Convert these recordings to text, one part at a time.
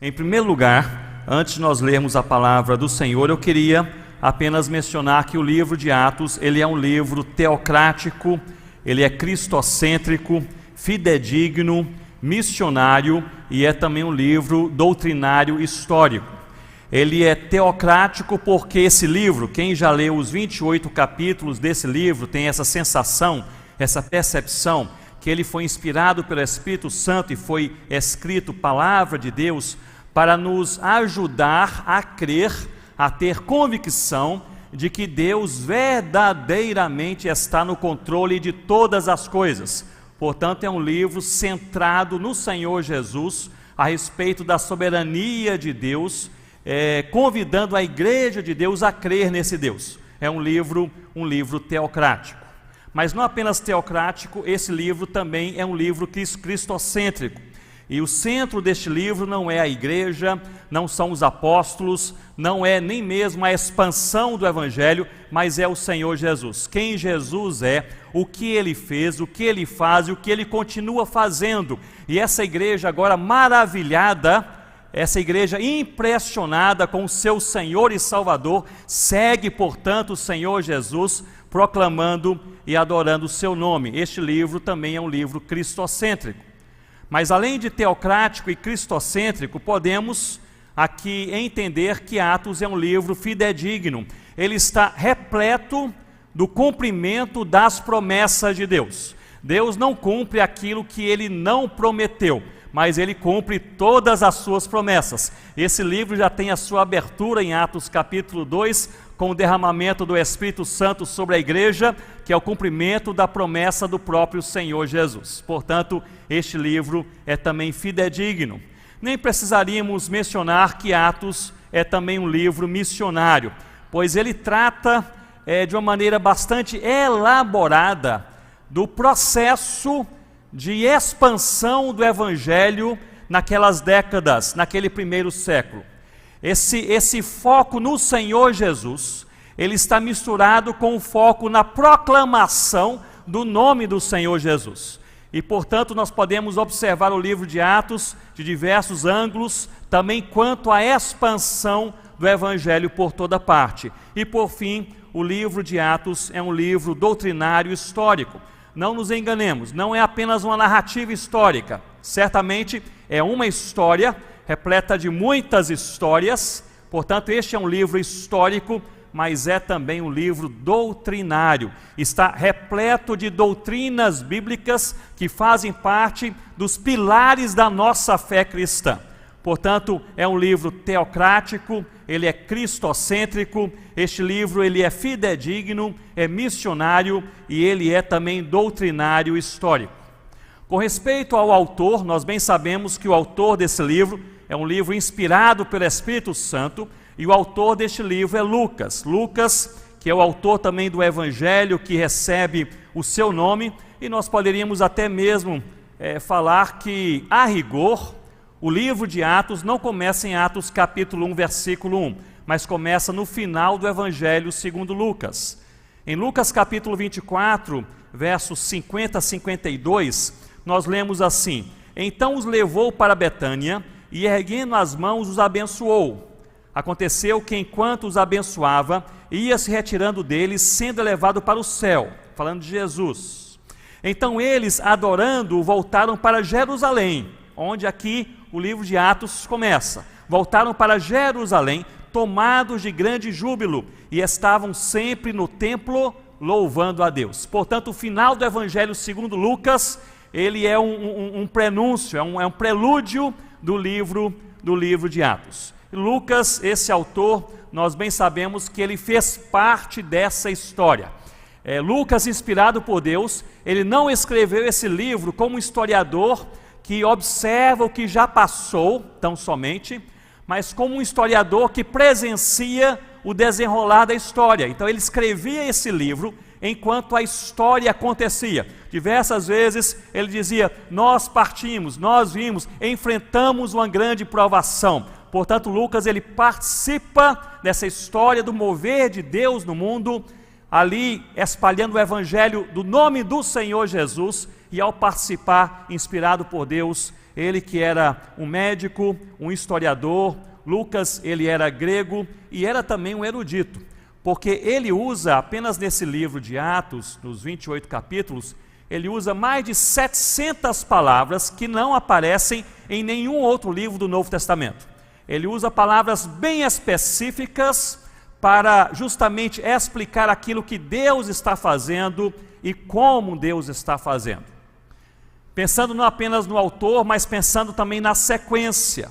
Em primeiro lugar, antes de nós lermos a palavra do Senhor, eu queria apenas mencionar que o livro de Atos, ele é um livro teocrático, ele é cristocêntrico, fidedigno, missionário e é também um livro doutrinário histórico. Ele é teocrático porque esse livro, quem já leu os 28 capítulos desse livro, tem essa sensação, essa percepção, que ele foi inspirado pelo Espírito Santo e foi escrito palavra de Deus para nos ajudar a crer, a ter convicção de que Deus verdadeiramente está no controle de todas as coisas. Portanto, é um livro centrado no Senhor Jesus, a respeito da soberania de Deus, convidando a igreja de Deus a crer nesse Deus. É um livro teocrático. Mas não apenas teocrático, esse livro também é um livro cristocêntrico. E o centro deste livro não é a igreja, não são os apóstolos, não é nem mesmo a expansão do evangelho, mas é o Senhor Jesus. Quem Jesus é, o que ele fez, o que ele faz e o que ele continua fazendo. E essa igreja agora maravilhada, essa igreja impressionada com o seu Senhor e Salvador, segue, portanto, o Senhor Jesus, proclamando e adorando o seu nome. Este livro também é um livro cristocêntrico. Mas além de teocrático e cristocêntrico, podemos aqui entender que Atos é um livro fidedigno. Ele está repleto do cumprimento das promessas de Deus. Deus não cumpre aquilo que ele não prometeu, mas ele cumpre todas as suas promessas. Esse livro já tem a sua abertura em Atos capítulo 2, com o derramamento do Espírito Santo sobre a igreja, que é o cumprimento da promessa do próprio Senhor Jesus. Portanto, este livro é também fidedigno. Nem precisaríamos mencionar que Atos é também um livro missionário, pois ele trata de uma maneira bastante elaborada do processo de expansão do Evangelho naquelas décadas, naquele primeiro século. Esse foco no Senhor Jesus, ele está misturado com o foco na proclamação do nome do Senhor Jesus. E, portanto, nós podemos observar o livro de Atos de diversos ângulos, também quanto à expansão do Evangelho por toda parte. E, por fim, o livro de Atos é um livro doutrinário histórico. Não nos enganemos, não é apenas uma narrativa histórica. Certamente é uma história repleta de muitas histórias, portanto este é um livro histórico, mas é também um livro doutrinário. Está repleto de doutrinas bíblicas que fazem parte dos pilares da nossa fé cristã. Portanto, é um livro teocrático, ele é cristocêntrico, este livro ele é fidedigno, é missionário e ele é também doutrinário histórico. Com respeito ao autor, nós bem sabemos que o autor desse livro é um livro inspirado pelo Espírito Santo, e o autor deste livro é Lucas. Lucas, que é o autor também do Evangelho, que recebe o seu nome, e nós poderíamos até mesmo falar que, a rigor, o livro de Atos não começa em Atos capítulo 1, versículo 1, mas começa no final do Evangelho segundo Lucas. Em Lucas capítulo 24, versos 50 a 52, nós lemos assim: então os levou para Betânia e, erguendo as mãos, os abençoou. Aconteceu que, enquanto os abençoava, ia se retirando deles, sendo elevado para o céu, falando de Jesus. Então eles, adorando-o, voltaram para Jerusalém, onde aqui o livro de Atos começa. Voltaram para Jerusalém, tomados de grande júbilo, e estavam sempre no templo, louvando a Deus. Portanto, o final do Evangelho segundo Lucas, ele é um prenúncio, é um prelúdio do livro de Atos. Lucas, esse autor, nós bem sabemos que ele fez parte dessa história. Lucas, inspirado por Deus, ele não escreveu esse livro como um historiador que observa o que já passou, tão somente, mas como um historiador que presencia o desenrolar da história. Então ele escrevia esse livro enquanto a história acontecia. Diversas vezes ele dizia: nós partimos, nós vimos, enfrentamos uma grande provação. Portanto, Lucas ele participa dessa história do mover de Deus no mundo ali espalhando o evangelho do nome do Senhor Jesus, e ao participar, inspirado por Deus, ele que era um médico, um historiador, Lucas, ele era grego e era também um erudito, porque ele usa apenas nesse livro de Atos, nos 28 capítulos, ele usa mais de 700 palavras que não aparecem em nenhum outro livro do Novo Testamento. Ele usa palavras bem específicas para justamente explicar aquilo que Deus está fazendo e como Deus está fazendo. Pensando não apenas no autor, mas pensando também na sequência.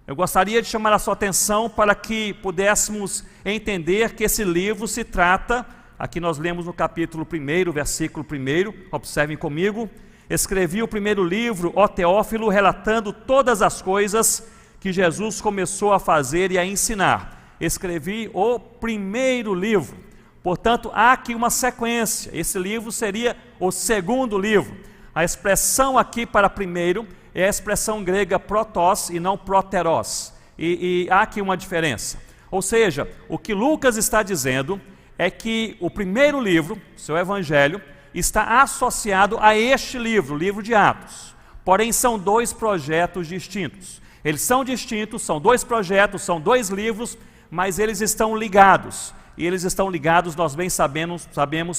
Eu gostaria de chamar a sua atenção para que pudéssemos entender que esse livro se trata, aqui nós lemos no capítulo 1, versículo 1, observem comigo: escrevi o primeiro livro, ó Teófilo, relatando todas as coisas que Jesus começou a fazer e a ensinar. Escrevi o primeiro livro. Portanto, há aqui uma sequência. Esse livro seria o segundo livro. A expressão aqui para primeiro é a expressão grega protos e não proteros. E há aqui uma diferença. Ou seja, o que Lucas está dizendo é que o primeiro livro, seu evangelho, está associado a este livro, o livro de Atos. Porém, são dois projetos distintos. Eles são distintos, são dois projetos, são dois livros, mas eles estão ligados. E eles estão ligados, nós bem sabemos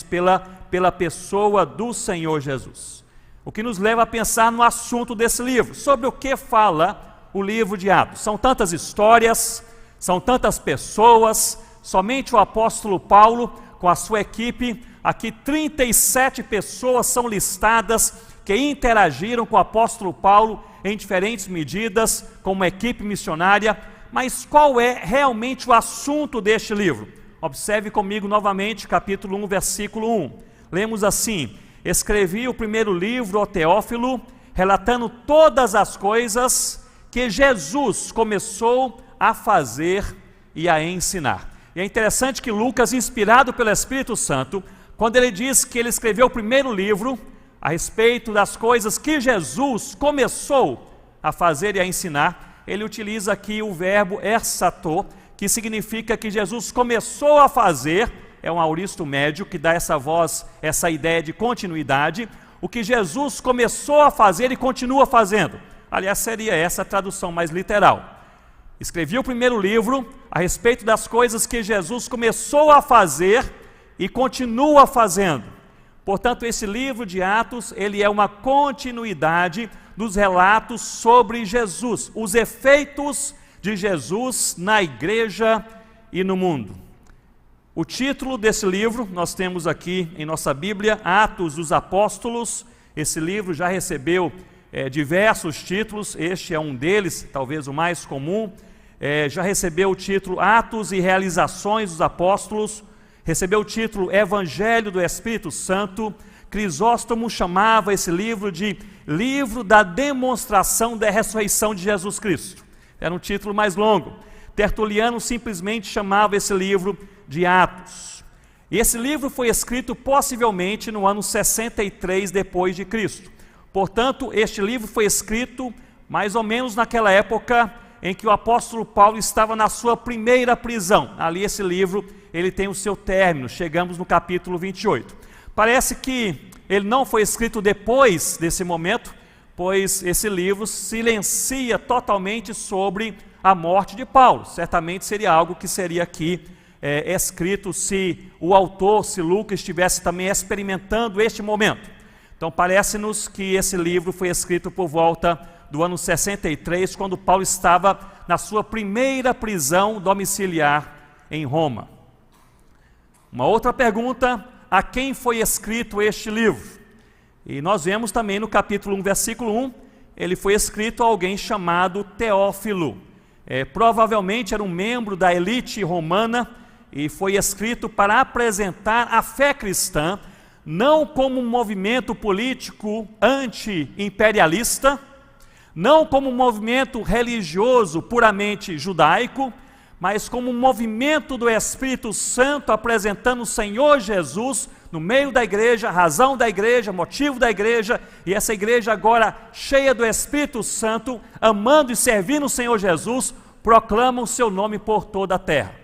pela pessoa do Senhor Jesus. O que nos leva a pensar no assunto desse livro. Sobre o que fala o livro de Atos? São tantas histórias, são tantas pessoas. Somente o apóstolo Paulo, com a sua equipe, aqui 37 pessoas são listadas que interagiram com o apóstolo Paulo em diferentes medidas, como uma equipe missionária. Mas qual é realmente o assunto deste livro? Observe comigo novamente, capítulo 1, versículo 1. Lemos assim: escrevi o primeiro livro, ó Teófilo, relatando todas as coisas que Jesus começou a fazer e a ensinar. E é interessante que Lucas, inspirado pelo Espírito Santo, quando ele diz que ele escreveu o primeiro livro a respeito das coisas que Jesus começou a fazer e a ensinar, ele utiliza aqui o verbo ersato, que significa que Jesus começou a fazer, é um auristo médio que dá essa voz, essa ideia de continuidade, o que Jesus começou a fazer e continua fazendo. Aliás, seria essa a tradução mais literal. Escrevi o primeiro livro a respeito das coisas que Jesus começou a fazer e continua fazendo. Portanto, esse livro de Atos, ele é uma continuidade dos relatos sobre Jesus, os efeitos de Jesus na igreja e no mundo. O título desse livro, nós temos aqui em nossa Bíblia, Atos dos Apóstolos. Esse livro já recebeu diversos títulos, este é um deles, talvez o mais comum. Já recebeu o título Atos e Realizações dos Apóstolos, recebeu o título Evangelho do Espírito Santo. Crisóstomo chamava esse livro de Livro da Demonstração da Ressurreição de Jesus Cristo. Era um título mais longo. Tertuliano simplesmente chamava esse livro de Atos. E esse livro foi escrito possivelmente no ano 63 depois de Cristo. Portanto, este livro foi escrito mais ou menos naquela época em que o apóstolo Paulo estava na sua primeira prisão. Ali esse livro, ele tem o seu término, chegamos no capítulo 28. Parece que ele não foi escrito depois desse momento, pois esse livro silencia totalmente sobre a morte de Paulo. Certamente seria algo que seria aqui escrito se o autor, se Lucas estivesse também experimentando este momento. Então parece-nos que esse livro foi escrito por volta do ano 63, quando Paulo estava na sua primeira prisão domiciliar em Roma. Uma outra pergunta: a quem foi escrito este livro? E nós vemos também no capítulo 1, versículo 1, ele foi escrito a alguém chamado Teófilo. Provavelmente era um membro da elite romana e foi escrito para apresentar a fé cristã, não como um movimento político anti-imperialista, não como um movimento religioso puramente judaico, mas como um movimento do Espírito Santo apresentando o Senhor Jesus no meio da igreja, razão da igreja, motivo da igreja, e essa igreja agora cheia do Espírito Santo, amando e servindo o Senhor Jesus, proclama o seu nome por toda a terra.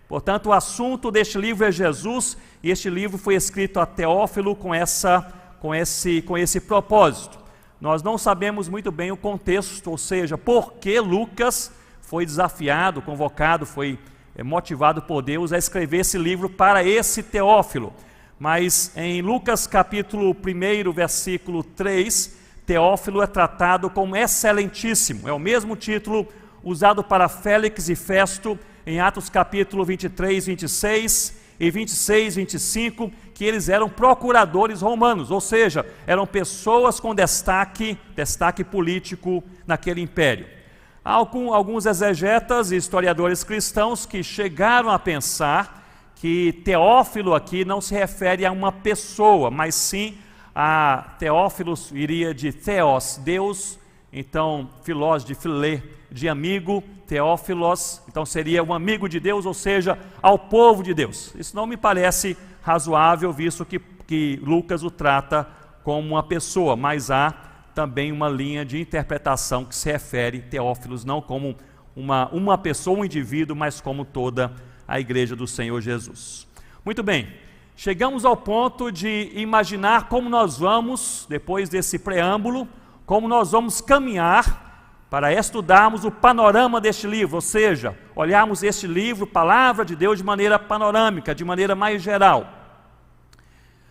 Portanto, o assunto deste livro é Jesus, e este livro foi escrito a Teófilo com esse propósito. Nós não sabemos muito bem o contexto, ou seja, por que Lucas foi desafiado, convocado, foi motivado por Deus a escrever esse livro para esse Teófilo. Mas em Lucas capítulo 1, versículo 3, Teófilo é tratado como excelentíssimo. É o mesmo título usado para Félix e Festo em Atos capítulo 23, 26 e 26, 25, que eles eram procuradores romanos, ou seja, eram pessoas com destaque político naquele império. Há alguns exegetas e historiadores cristãos que chegaram a pensar que Teófilo aqui não se refere a uma pessoa, mas sim a Teófilos iria de Theos, Deus, então filós de filê, de amigo, Teófilos, então seria um amigo de Deus, ou seja, ao povo de Deus. Isso não me parece razoável, visto que Lucas o trata como uma pessoa, mas há também uma linha de interpretação que se refere a Teófilos não como uma pessoa, um indivíduo, mas como toda a igreja do Senhor Jesus. Muito bem, chegamos ao ponto de imaginar como nós vamos, depois desse preâmbulo, como nós vamos caminhar para estudarmos o panorama deste livro, ou seja, olharmos este livro, Palavra de Deus, de maneira panorâmica, de maneira mais geral.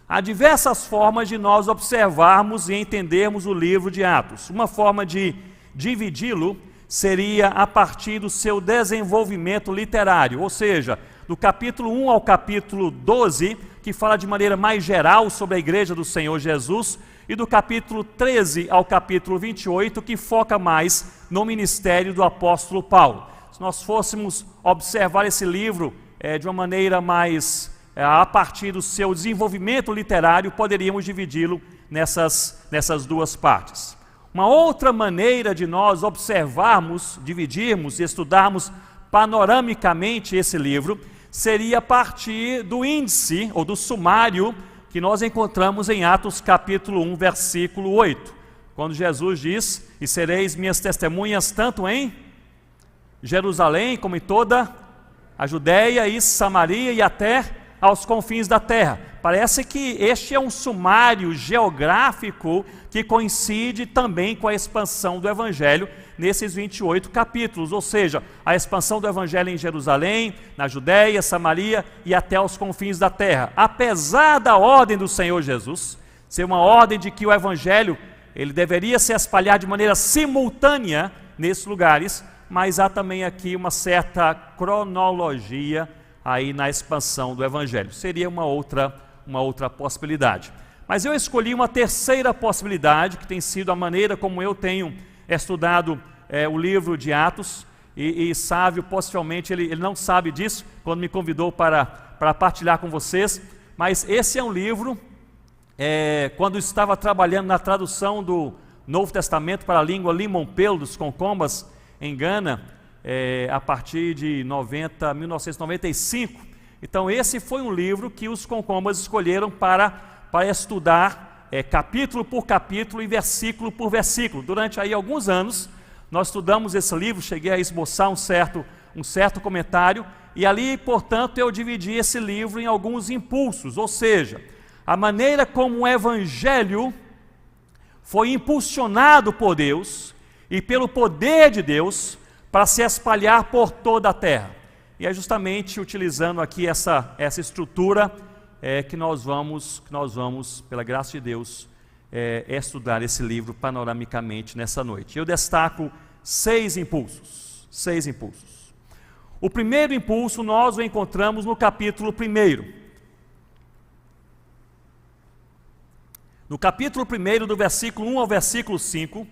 Há diversas formas de nós observarmos e entendermos o livro de Atos. Uma forma de dividi-lo seria a partir do seu desenvolvimento literário, ou seja, do capítulo 1 ao capítulo 12, que fala de maneira mais geral sobre a igreja do Senhor Jesus, e do capítulo 13 ao capítulo 28, que foca mais no ministério do apóstolo Paulo. Se nós fôssemos observar esse livro de uma maneira mais a partir do seu desenvolvimento literário, poderíamos dividi-lo nessas duas partes. Uma outra maneira de nós observarmos, dividirmos e estudarmos panoramicamente esse livro seria a partir do índice ou do sumário que nós encontramos em Atos capítulo 1, versículo 8, quando Jesus diz: e sereis minhas testemunhas tanto em Jerusalém como em toda a Judéia e Samaria e até aos confins da terra. Parece que este é um sumário geográfico que coincide também com a expansão do Evangelho nesses 28 capítulos, ou seja, a expansão do Evangelho em Jerusalém, na Judéia, Samaria e até aos confins da terra. Apesar da ordem do Senhor Jesus ser uma ordem de que o Evangelho ele deveria se espalhar de maneira simultânea nesses lugares, mas há também aqui uma certa cronologia aí na expansão do Evangelho. Seria uma outra possibilidade. Mas eu escolhi uma terceira possibilidade, que tem sido a maneira como eu tenho estudado o livro de Atos, e Sávio possivelmente ele não sabe disso, quando me convidou para partilhar com vocês, mas esse é um livro, quando estava trabalhando na tradução do Novo Testamento para a língua Limonpelo dos Concombas, em Gana, a partir de 1995, então esse foi um livro que os Concombas escolheram para estudar capítulo por capítulo e versículo por versículo. Durante aí alguns anos, nós estudamos esse livro, cheguei a esboçar um certo comentário, e ali, portanto, eu dividi esse livro em alguns impulsos, ou seja, a maneira como o Evangelho foi impulsionado por Deus e pelo poder de Deus para se espalhar por toda a terra. E é justamente utilizando aqui essa estrutura que nós vamos, pela graça de Deus, estudar esse livro panoramicamente nessa noite. Eu destaco 6 impulsos. O primeiro impulso nós o encontramos no capítulo 1. No capítulo 1, do versículo 1 ao versículo 5,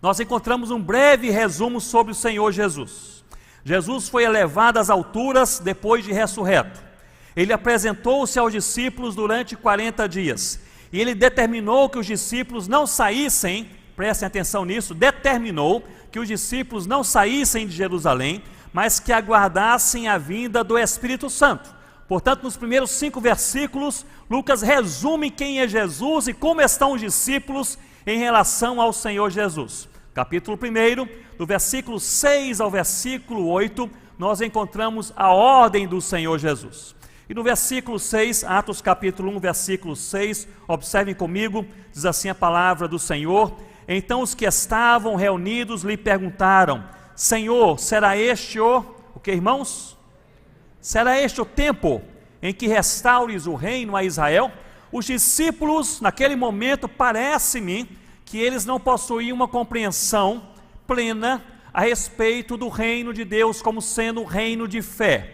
nós encontramos um breve resumo sobre o Senhor Jesus. Jesus foi elevado às alturas depois de ressurreto. Ele apresentou-se aos discípulos durante 40 dias. E ele determinou que os discípulos não saíssem, prestem atenção nisso, determinou que os discípulos não saíssem de Jerusalém, mas que aguardassem a vinda do Espírito Santo. Portanto, nos primeiros 5 versículos, Lucas resume quem é Jesus e como estão os discípulos em relação ao Senhor Jesus. Capítulo 1, do versículo 6 ao versículo 8, nós encontramos a ordem do Senhor Jesus. E no versículo 6, Atos capítulo 1, versículo 6, observem comigo, diz assim a palavra do Senhor: então os que estavam reunidos lhe perguntaram: Senhor, será este o que, irmãos? Será este o tempo em que restaures o reino a Israel? Os discípulos, naquele momento, parece-me que eles não possuíam uma compreensão plena a respeito do reino de Deus como sendo um reino de fé.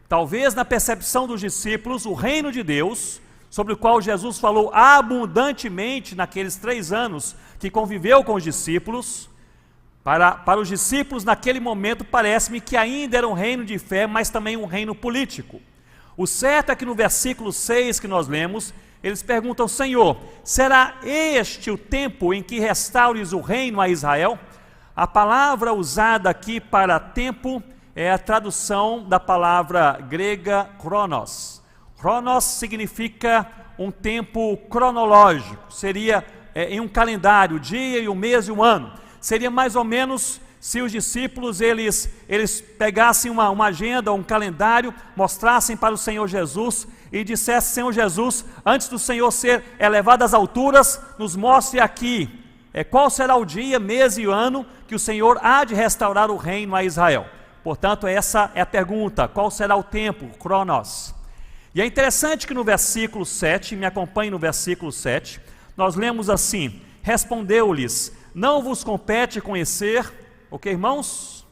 Talvez na percepção dos discípulos, o reino de Deus, sobre o qual Jesus falou abundantemente naqueles 3 anos que conviveu com os discípulos, para os discípulos naquele momento parece-me que ainda era um reino de fé, mas também um reino político. O certo é que no versículo 6 que nós lemos, eles perguntam: Senhor, será este o tempo em que restaures o reino a Israel? A palavra usada aqui para tempo é a tradução da palavra grega chronos. Chronos significa um tempo cronológico, seria em um calendário, o dia e o mês e o ano. Seria mais ou menos se os discípulos eles pegassem uma agenda, um calendário, mostrassem para o Senhor Jesus e dissessem: Senhor Jesus, antes do Senhor ser elevado às alturas, nos mostre aqui qual será o dia, mês e ano que o Senhor há de restaurar o reino a Israel. Portanto, essa é a pergunta: qual será o tempo? Cronos. E é interessante que no versículo 7, me acompanhe no versículo 7, nós lemos assim: respondeu-lhes: não vos compete conhecer, o que, irmãos?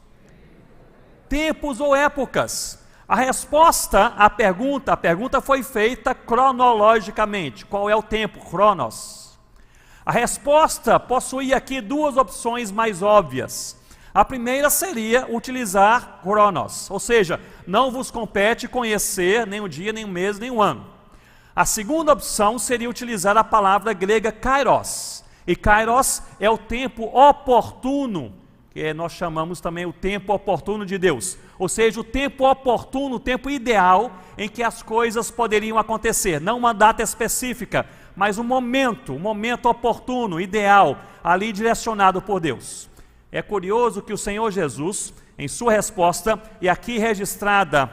Tempos ou épocas. A resposta à pergunta foi feita cronologicamente. Qual é o tempo? Cronos. A resposta possuía aqui 2 opções mais óbvias. A primeira seria utilizar Cronos, ou seja, não vos compete conhecer nem o dia, nem o mês, nem o ano. A segunda opção seria utilizar a palavra grega Kairos, e Kairos é o tempo oportuno, que nós chamamos também o tempo oportuno de Deus, ou seja, o tempo oportuno, o tempo ideal em que as coisas poderiam acontecer, não uma data específica, mas um momento oportuno, ideal, ali direcionado por Deus. É curioso que o Senhor Jesus, em sua resposta, e aqui registrada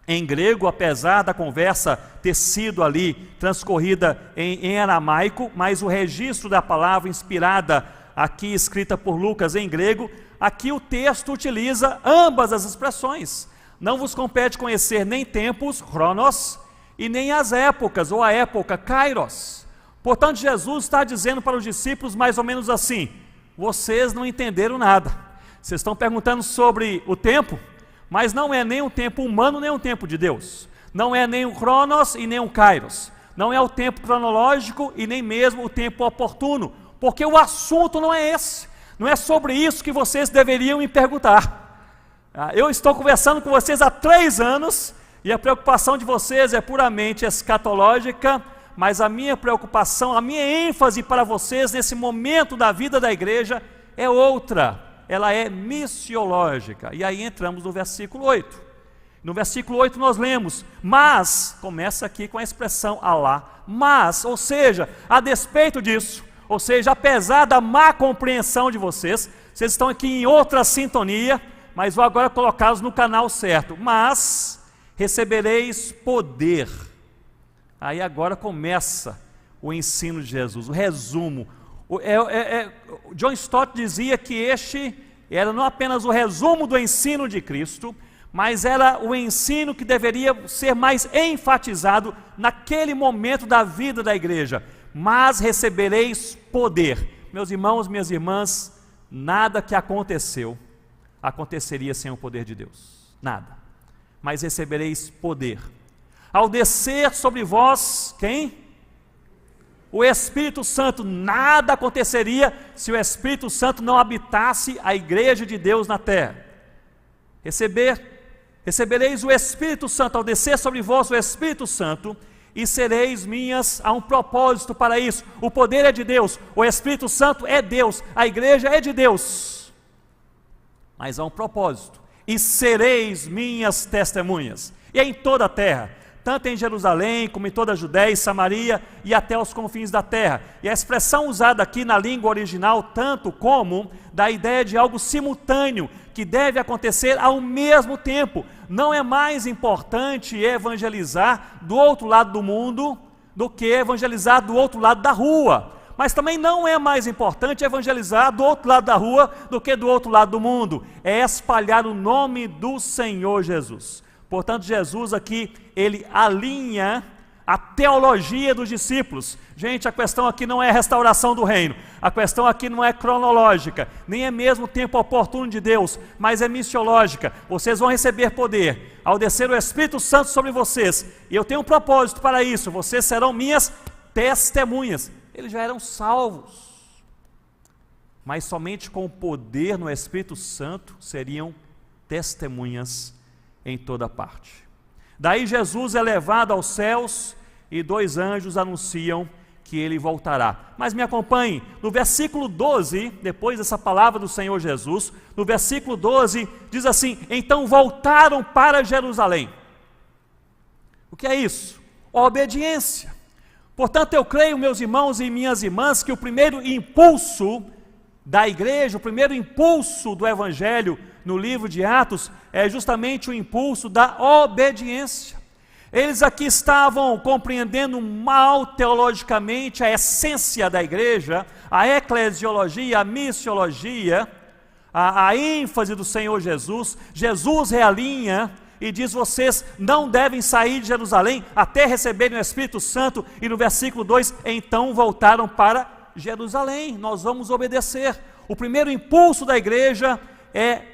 em grego, apesar da conversa ter sido ali transcorrida em aramaico, mas o registro da palavra inspirada aqui escrita por Lucas em grego, aqui o texto utiliza ambas as expressões. Não vos compete conhecer nem tempos, chronos, e nem as épocas, ou a época, kairos. Portanto, Jesus está dizendo para os discípulos mais ou menos assim: vocês não entenderam nada. Vocês estão perguntando sobre o tempo, mas não é nem um tempo humano, nem um tempo de Deus. Não é nem um Cronos e nem um Kairos. Não é o tempo cronológico e nem mesmo o tempo oportuno, porque o assunto não é esse. Não é sobre isso que vocês deveriam me perguntar. Eu estou conversando com vocês há 3 anos e a preocupação de vocês é puramente escatológica, mas a minha preocupação, a minha ênfase para vocês nesse momento da vida da igreja é outra, ela é missiológica. E aí entramos no versículo 8. No versículo 8 nós lemos: mas, começa aqui com a expressão alá, mas, ou seja, a despeito disso, ou seja, apesar da má compreensão de vocês estão aqui em outra sintonia, mas vou agora colocá-los no canal certo. Mas recebereis poder. Aí agora começa o ensino de Jesus, o resumo. John Stott dizia que este era não apenas o resumo do ensino de Cristo, mas era o ensino que deveria ser mais enfatizado naquele momento da vida da igreja. Mas recebereis poder. Meus irmãos, minhas irmãs, nada que aconteceria sem o poder de Deus. Nada. Mas recebereis poder. Ao descer sobre vós, quem? O Espírito Santo. Nada aconteceria se o Espírito Santo não habitasse a igreja de Deus na terra. Recebereis o Espírito Santo, ao descer sobre vós o Espírito Santo, e sereis minhas. Há um propósito para isso. O poder é de Deus, o Espírito Santo é Deus, a igreja é de Deus, mas há um propósito: e sereis minhas testemunhas, e em toda a terra, tanto em Jerusalém, como em toda a Judéia e Samaria e até os confins da terra. E a expressão usada aqui na língua original, tanto como, dá a ideia de algo simultâneo, que deve acontecer ao mesmo tempo. Não é mais importante evangelizar do outro lado do mundo do que evangelizar do outro lado da rua. Mas também não é mais importante evangelizar do outro lado da rua do que do outro lado do mundo. É espalhar o nome do Senhor Jesus. Portanto, Jesus aqui, ele alinha a teologia dos discípulos. Gente, a questão aqui não é a restauração do reino, a questão aqui não é cronológica, nem é mesmo o tempo oportuno de Deus, mas é missiológica. Vocês vão receber poder ao descer o Espírito Santo sobre vocês, e eu tenho um propósito para isso: vocês serão minhas testemunhas. Eles já eram salvos, mas somente com o poder no Espírito Santo seriam testemunhas em toda parte. Daí Jesus é levado aos céus e 2 anjos anunciam que ele voltará. Mas me acompanhe, no versículo 12, depois dessa palavra do Senhor Jesus, no versículo 12 diz assim: então voltaram para Jerusalém. O que é isso? Obediência. Portanto, eu creio, meus irmãos e minhas irmãs, que o primeiro impulso da igreja, o primeiro impulso do evangelho no livro de Atos é justamente o impulso da obediência. Eles aqui estavam compreendendo mal teologicamente a essência da igreja, a eclesiologia, a missiologia, a ênfase do Senhor Jesus. Jesus realinha e diz: vocês não devem sair de Jerusalém até receberem o Espírito Santo. E no versículo 2, então voltaram para Jerusalém. Nós vamos obedecer. O primeiro impulso da igreja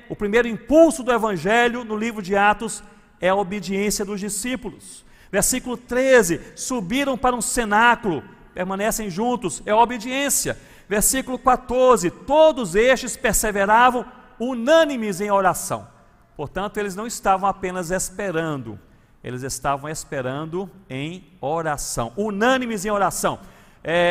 o primeiro impulso do evangelho no livro de Atos é a obediência dos discípulos. Versículo 13, subiram para um cenáculo, permanecem juntos, é a obediência. Versículo 14, todos estes perseveravam unânimes em oração. Portanto, eles não estavam apenas esperando, eles estavam esperando em oração, unânimes em oração.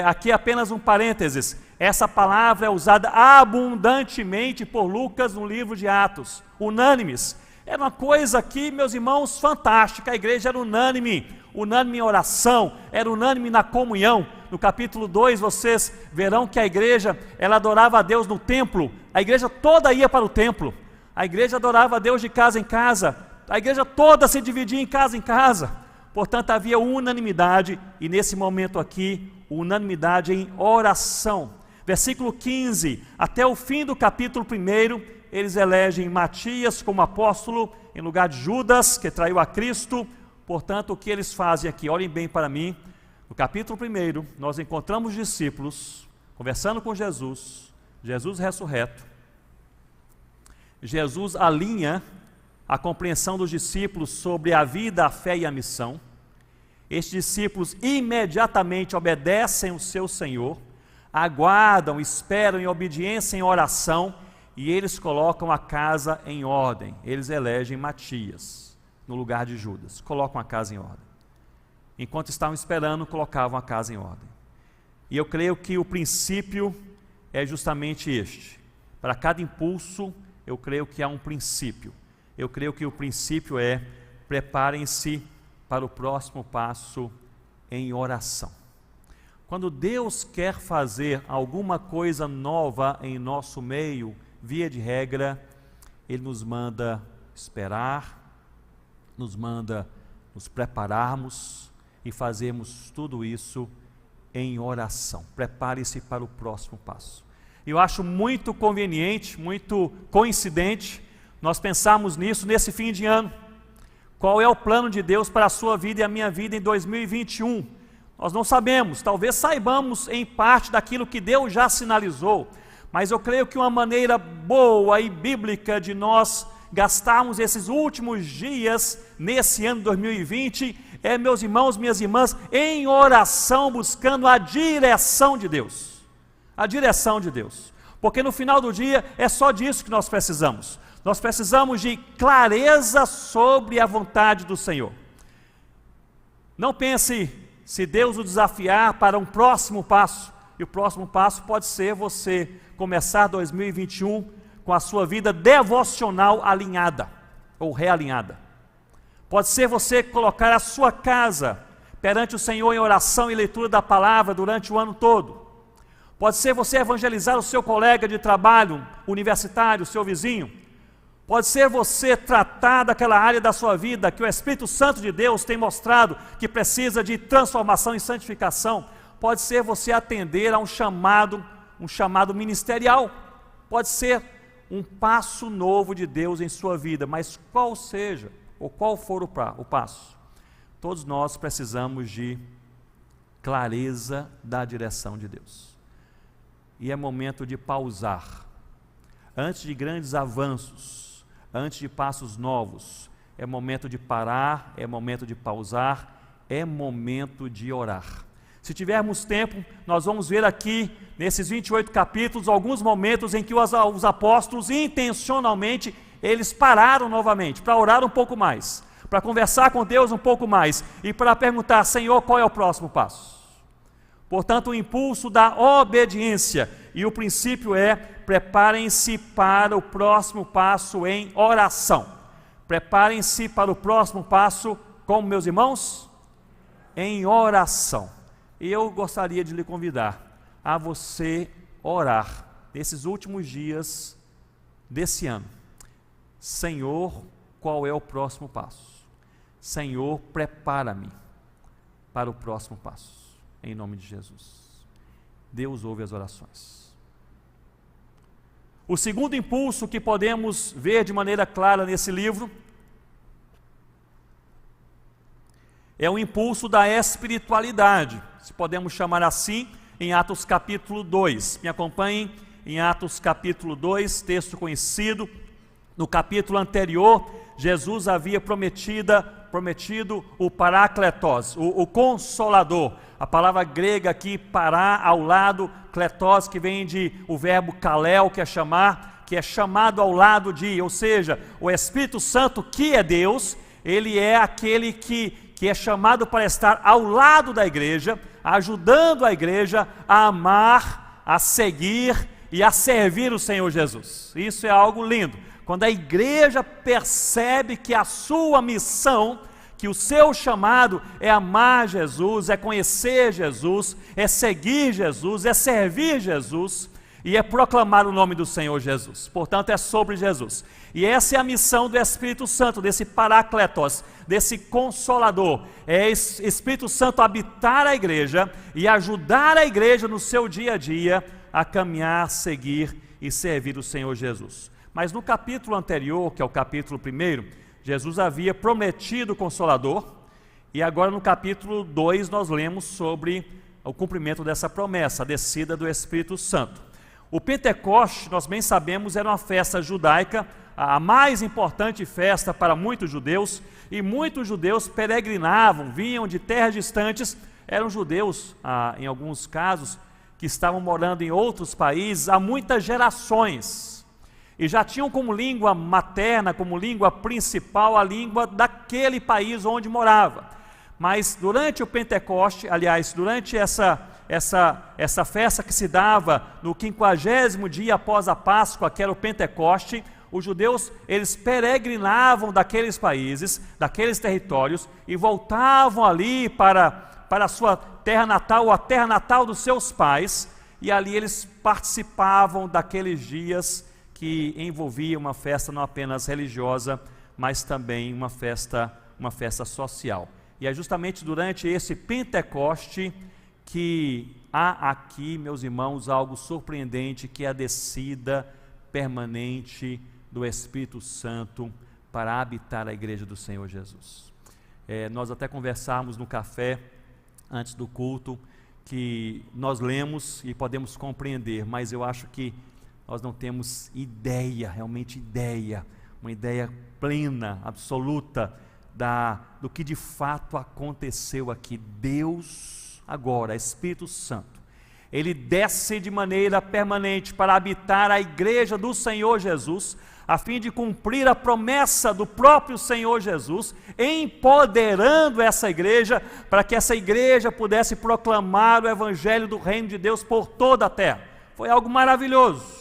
Aqui apenas um parênteses, essa palavra é usada abundantemente por Lucas no livro de Atos, unânimes. Era uma coisa aqui, meus irmãos, fantástica. A igreja era unânime em oração, era unânime na comunhão. No capítulo 2 vocês verão que a igreja, ela adorava a Deus no templo, a igreja toda ia para o templo, a igreja adorava a Deus de casa em casa, a igreja toda se dividia em casa. Portanto, havia unanimidade, e nesse momento aqui, unanimidade em oração. Versículo 15, até o fim do capítulo 1, eles elegem Matias como apóstolo, em lugar de Judas, que traiu a Cristo. Portanto, o que eles fazem aqui? Olhem bem para mim. No capítulo 1, nós encontramos discípulos conversando com Jesus, Jesus ressurreto. Jesus alinha a compreensão dos discípulos sobre a vida, a fé e a missão. Estes discípulos imediatamente obedecem o seu Senhor, aguardam, esperam em obediência, em oração, e eles colocam a casa em ordem. Eles elegem Matias no lugar de Judas, colocam a casa em ordem. Enquanto estavam esperando, colocavam a casa em ordem. E eu creio que o princípio é justamente este. Para cada impulso, eu creio que há um princípio. Eu creio que o princípio é: preparem-se para o próximo passo em oração. Quando Deus quer fazer alguma coisa nova em nosso meio, via de regra, Ele nos manda esperar, nos manda nos prepararmos e fazermos tudo isso em oração. Prepare-se para o próximo passo. Eu acho muito conveniente, muito coincidente, nós pensarmos nisso nesse fim de ano. Qual é o plano de Deus para a sua vida e a minha vida em 2021? Nós não sabemos, talvez saibamos em parte daquilo que Deus já sinalizou, mas eu creio que uma maneira boa e bíblica de nós gastarmos esses últimos dias nesse ano 2020 é, meus irmãos, minhas irmãs, em oração, buscando a direção de Deus. A direção de Deus. Porque no final do dia é só disso que nós precisamos. Nós precisamos de clareza sobre a vontade do Senhor. Não pense, se Deus o desafiar para um próximo passo, e o próximo passo pode ser você começar 2021 com a sua vida devocional alinhada ou realinhada. Pode ser você colocar a sua casa perante o Senhor em oração e leitura da palavra durante o ano todo. Pode ser você evangelizar o seu colega de trabalho, universitário, o seu vizinho. Pode ser você tratar daquela área da sua vida que o Espírito Santo de Deus tem mostrado que precisa de transformação e santificação. Pode ser você atender a um chamado ministerial. Pode ser um passo novo de Deus em sua vida, mas qual seja, ou qual for o passo, todos nós precisamos de clareza da direção de Deus. E é momento de pausar. Antes de grandes avanços, antes de passos novos, é momento de parar, é momento de pausar, é momento de orar. Se tivermos tempo, nós vamos ver aqui, nesses 28 capítulos, alguns momentos em que os apóstolos, intencionalmente, eles pararam novamente, para orar um pouco mais, para conversar com Deus um pouco mais, e para perguntar: Senhor, qual é o próximo passo? Portanto, o impulso da obediência, e o princípio é: preparem-se para o próximo passo em oração. Preparem-se para o próximo passo, como, meus irmãos? Em oração. E eu gostaria de lhe convidar a você orar nesses últimos dias desse ano. Senhor, qual é o próximo passo? Senhor, prepara-me para o próximo passo, em nome de Jesus. Deus ouve as orações. O segundo impulso que podemos ver de maneira clara nesse livro é o impulso da espiritualidade, se podemos chamar assim, em Atos capítulo 2. Me acompanhem em Atos capítulo 2, texto conhecido. No capítulo anterior, Jesus havia prometido o Parácletos, o Consolador. A palavra grega aqui, pará, ao lado, kletos, que vem de o verbo kalel, que é chamar, que é chamado ao lado de, ou seja, o Espírito Santo, que é Deus, ele é aquele que é chamado para estar ao lado da igreja, ajudando a igreja a amar, a seguir e a servir o Senhor Jesus. Isso é algo lindo. Quando a igreja percebe que a sua missão, que o seu chamado é amar Jesus, é conhecer Jesus, é seguir Jesus, é servir Jesus e é proclamar o nome do Senhor Jesus. Portanto, é sobre Jesus. E essa é a missão do Espírito Santo, desse Parácletos, desse Consolador. É Espírito Santo habitar a igreja e ajudar a igreja no seu dia a dia a caminhar, seguir e servir o Senhor Jesus. Mas no capítulo anterior, que é o capítulo 1, Jesus havia prometido o Consolador, e agora no capítulo 2 nós lemos sobre o cumprimento dessa promessa, a descida do Espírito Santo. O Pentecoste, nós bem sabemos, era uma festa judaica, a mais importante festa para muitos judeus, e muitos judeus peregrinavam, vinham de terras distantes, eram judeus, em alguns casos, que estavam morando em outros países há muitas gerações, e já tinham como língua materna, como língua principal, a língua daquele país onde morava. Mas durante o Pentecoste, aliás, durante essa festa que se dava no 50º dia após a Páscoa, que era o Pentecoste, os judeus, eles peregrinavam daqueles países, daqueles territórios, e voltavam ali para a sua terra natal, ou a terra natal dos seus pais, e ali eles participavam daqueles dias que envolvia uma festa não apenas religiosa, mas também uma festa social. E é justamente durante esse Pentecoste que há aqui, meus irmãos, algo surpreendente, que é a descida permanente do Espírito Santo para habitar a igreja do Senhor Jesus. Nós até conversamos no café, antes do culto, que nós lemos e podemos compreender, mas eu acho que nós não temos realmente uma ideia plena, absoluta, do que de fato aconteceu aqui. Deus, agora, Espírito Santo, ele desce de maneira permanente para habitar a igreja do Senhor Jesus, a fim de cumprir a promessa do próprio Senhor Jesus, empoderando essa igreja, para que essa igreja pudesse proclamar o evangelho do reino de Deus por toda a terra. Foi algo maravilhoso.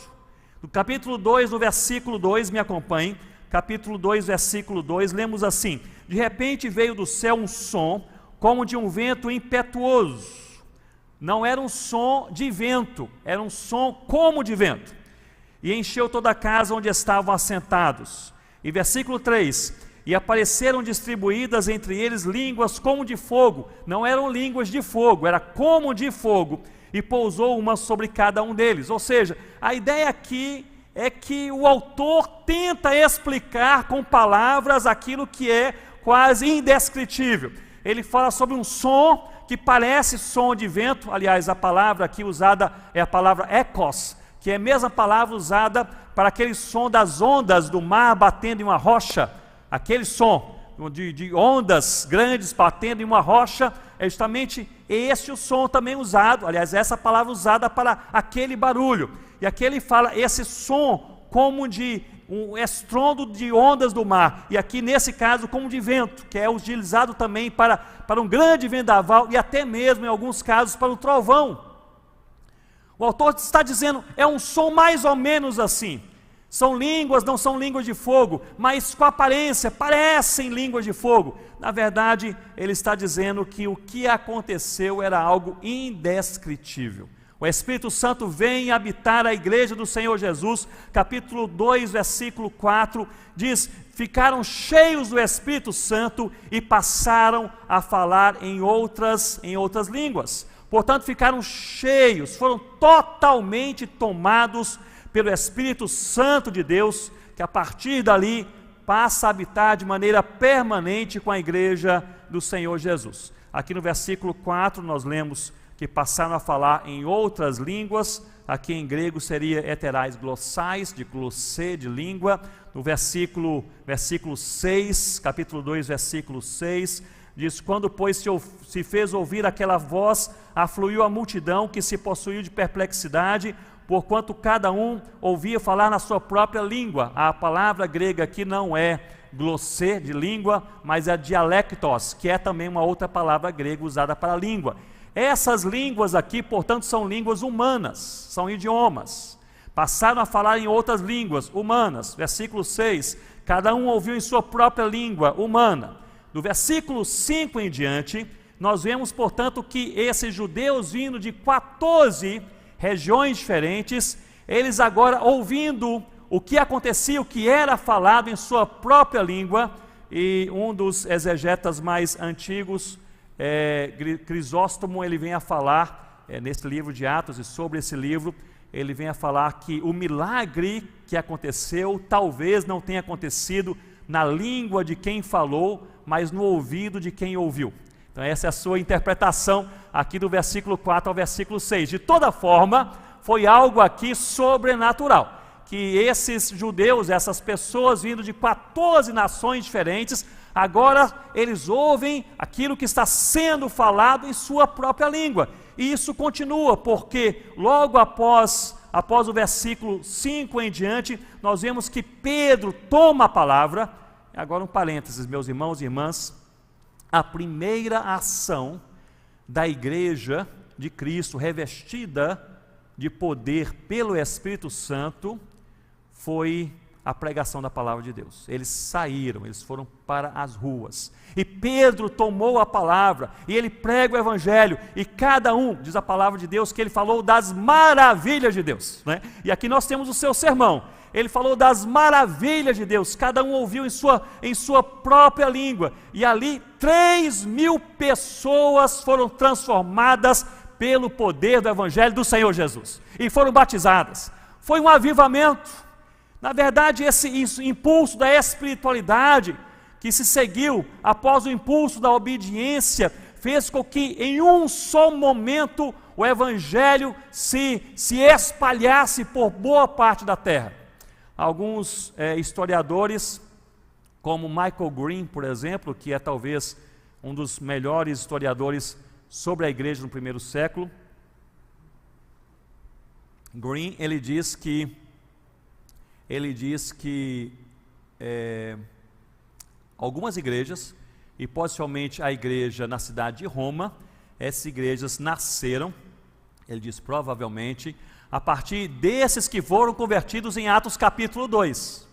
No capítulo 2, no versículo 2, me acompanhem, capítulo 2, versículo 2, lemos assim: de repente veio do céu um som como de um vento impetuoso. Não era um som de vento, era um som como de vento. E encheu toda a casa onde estavam assentados. E versículo 3: e apareceram distribuídas entre eles línguas como de fogo. Não eram línguas de fogo, era como de fogo. E pousou uma sobre cada um deles. Ou seja, a ideia aqui é que o autor tenta explicar com palavras aquilo que é quase indescritível. Ele fala sobre um som que parece som de vento. Aliás, a palavra aqui usada é a palavra ekos, que é a mesma palavra usada para aquele som das ondas do mar batendo em uma rocha. Aquele som de ondas grandes batendo em uma rocha, é justamente esse o som também usado. Aliás, essa palavra usada para aquele barulho. E aqui ele fala esse som como de um estrondo de ondas do mar, e aqui nesse caso como de vento, que é utilizado também para um grande vendaval, e até mesmo em alguns casos para o trovão. O autor está dizendo, é um som mais ou menos assim. São línguas, não são línguas de fogo, mas com aparência, parecem línguas de fogo. Na verdade, ele está dizendo que o que aconteceu era algo indescritível. O Espírito Santo vem habitar a igreja do Senhor Jesus, capítulo 2, versículo 4, diz: ficaram cheios do Espírito Santo e passaram a falar em outras línguas. Portanto, ficaram cheios, foram totalmente tomados pelo Espírito Santo de Deus, que a partir dali passa a habitar de maneira permanente com a igreja do Senhor Jesus. Aqui no versículo 4 nós lemos que passaram a falar em outras línguas. Aqui em grego seria heterais glossais, de glossê, de língua. No versículo 6, capítulo 2, versículo 6, diz: quando pois se fez ouvir aquela voz, afluiu a multidão que se possuiu de perplexidade, porquanto cada um ouvia falar na sua própria língua. A palavra grega aqui não é glossê, de língua, mas é dialectos, que é também uma outra palavra grega usada para língua. Essas línguas aqui, portanto, são línguas humanas, são idiomas. Passaram a falar em outras línguas humanas. Versículo 6, cada um ouviu em sua própria língua humana. Do versículo 5 em diante, nós vemos, portanto, que esses judeus vindo de 14 regiões diferentes, eles agora ouvindo o que acontecia, o que era falado em sua própria língua. E um dos exegetas mais antigos, Crisóstomo, ele vem a falar nesse livro de Atos, e sobre esse livro ele vem a falar que o milagre que aconteceu talvez não tenha acontecido na língua de quem falou, mas no ouvido de quem ouviu. Então essa é a sua interpretação aqui do versículo 4 ao versículo 6. De toda forma, foi algo aqui sobrenatural, que esses judeus, essas pessoas vindo de 14 nações diferentes, agora eles ouvem aquilo que está sendo falado em sua própria língua. E isso continua, porque logo após o versículo 5 em diante, nós vemos que Pedro toma a palavra. Agora um parênteses, meus irmãos e irmãs, a primeira ação da igreja de Cristo, revestida de poder pelo Espírito Santo, foi a pregação da palavra de Deus. Eles saíram, eles foram para as ruas, e Pedro tomou a palavra, e ele prega o evangelho, e cada um, diz a palavra de Deus, que ele falou das maravilhas de Deus, né? E aqui nós temos o seu sermão. Ele falou das maravilhas de Deus, cada um ouviu em sua própria língua, e ali 3.000 pessoas foram transformadas pelo poder do evangelho do Senhor Jesus, e foram batizadas. Foi um avivamento. Na verdade, esse impulso da espiritualidade que se seguiu após o impulso da obediência fez com que em um só momento o evangelho se espalhasse por boa parte da terra. Alguns historiadores, como Michael Green, por exemplo, que é talvez um dos melhores historiadores sobre a igreja no primeiro século, Green, ele diz que algumas igrejas, e possivelmente a igreja na cidade de Roma, essas igrejas nasceram, ele diz provavelmente, a partir desses que foram convertidos em Atos capítulo 2.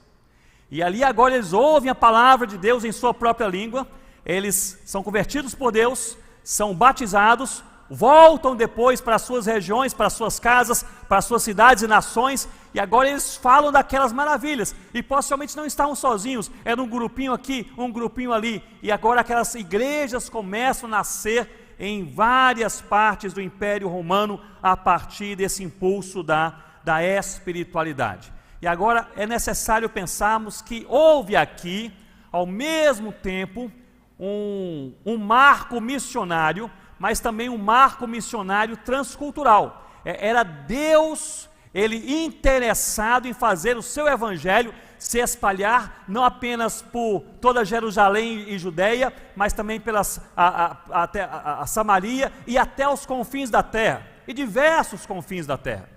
E ali agora eles ouvem a palavra de Deus em sua própria língua, eles são convertidos por Deus, são batizados, voltam depois para as suas regiões, para as suas casas, para as suas cidades e nações, e agora eles falam daquelas maravilhas, e possivelmente não estavam sozinhos, era um grupinho aqui, um grupinho ali, e agora aquelas igrejas começam a nascer em várias partes do Império Romano, a partir desse impulso da espiritualidade. E agora é necessário pensarmos que houve aqui, ao mesmo tempo, um marco missionário, mas também um marco missionário transcultural. Era Deus, Ele interessado em fazer o seu evangelho se espalhar, não apenas por toda Jerusalém e Judeia, mas também até a Samaria e até os confins da terra, e diversos confins da terra.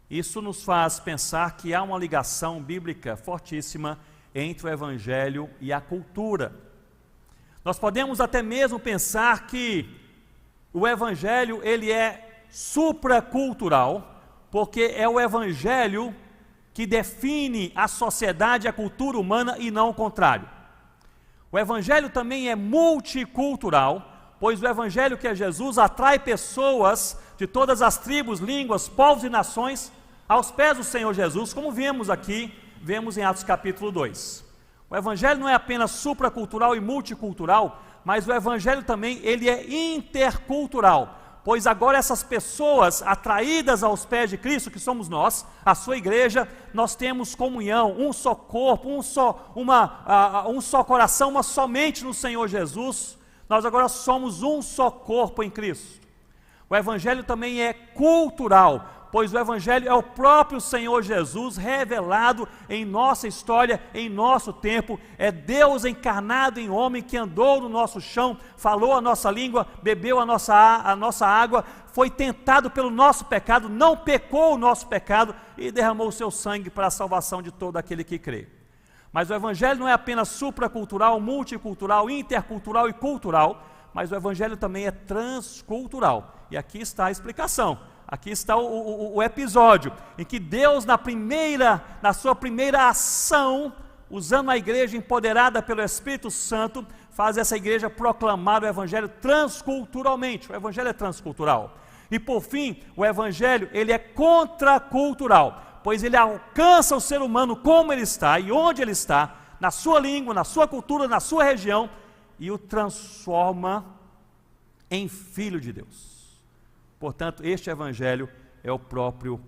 Isso nos faz pensar que há uma ligação bíblica fortíssima entre o evangelho e a cultura. Nós podemos até mesmo pensar que o evangelho ele é supracultural, porque é o evangelho que define a sociedade e a cultura humana e não o contrário. O evangelho também é multicultural, pois o evangelho que é Jesus atrai pessoas de todas as tribos, línguas, povos e nações aos pés do Senhor Jesus, como vemos em Atos capítulo 2. O evangelho não é apenas supracultural e multicultural, mas o evangelho também ele é intercultural, pois agora essas pessoas atraídas aos pés de Cristo, que somos nós, a sua igreja, nós temos comunhão, um só corpo, um só coração, uma somente no Senhor Jesus. Nós agora somos um só corpo em Cristo. O evangelho também é cultural, pois o evangelho é o próprio Senhor Jesus revelado em nossa história, em nosso tempo. É Deus encarnado em homem que andou no nosso chão, falou a nossa língua, bebeu a nossa água, foi tentado pelo nosso pecado, não pecou o nosso pecado e derramou o seu sangue para a salvação de todo aquele que crê. Mas o evangelho não é apenas supracultural, multicultural, intercultural e cultural, mas o evangelho também é transcultural. E aqui está a explicação. Aqui está o episódio em que Deus, na sua primeira ação, usando a igreja empoderada pelo Espírito Santo, faz essa igreja proclamar o evangelho transculturalmente. O evangelho é transcultural. E por fim, o evangelho ele é contracultural, pois ele alcança o ser humano como ele está e onde ele está, na sua língua, na sua cultura, na sua região, e o transforma em filho de Deus. Portanto, este evangelho é o próprio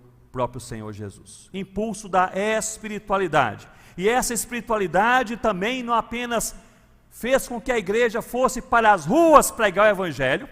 Senhor Jesus. Impulso da espiritualidade. E essa espiritualidade também não apenas fez com que a igreja fosse para as ruas pregar o evangelho,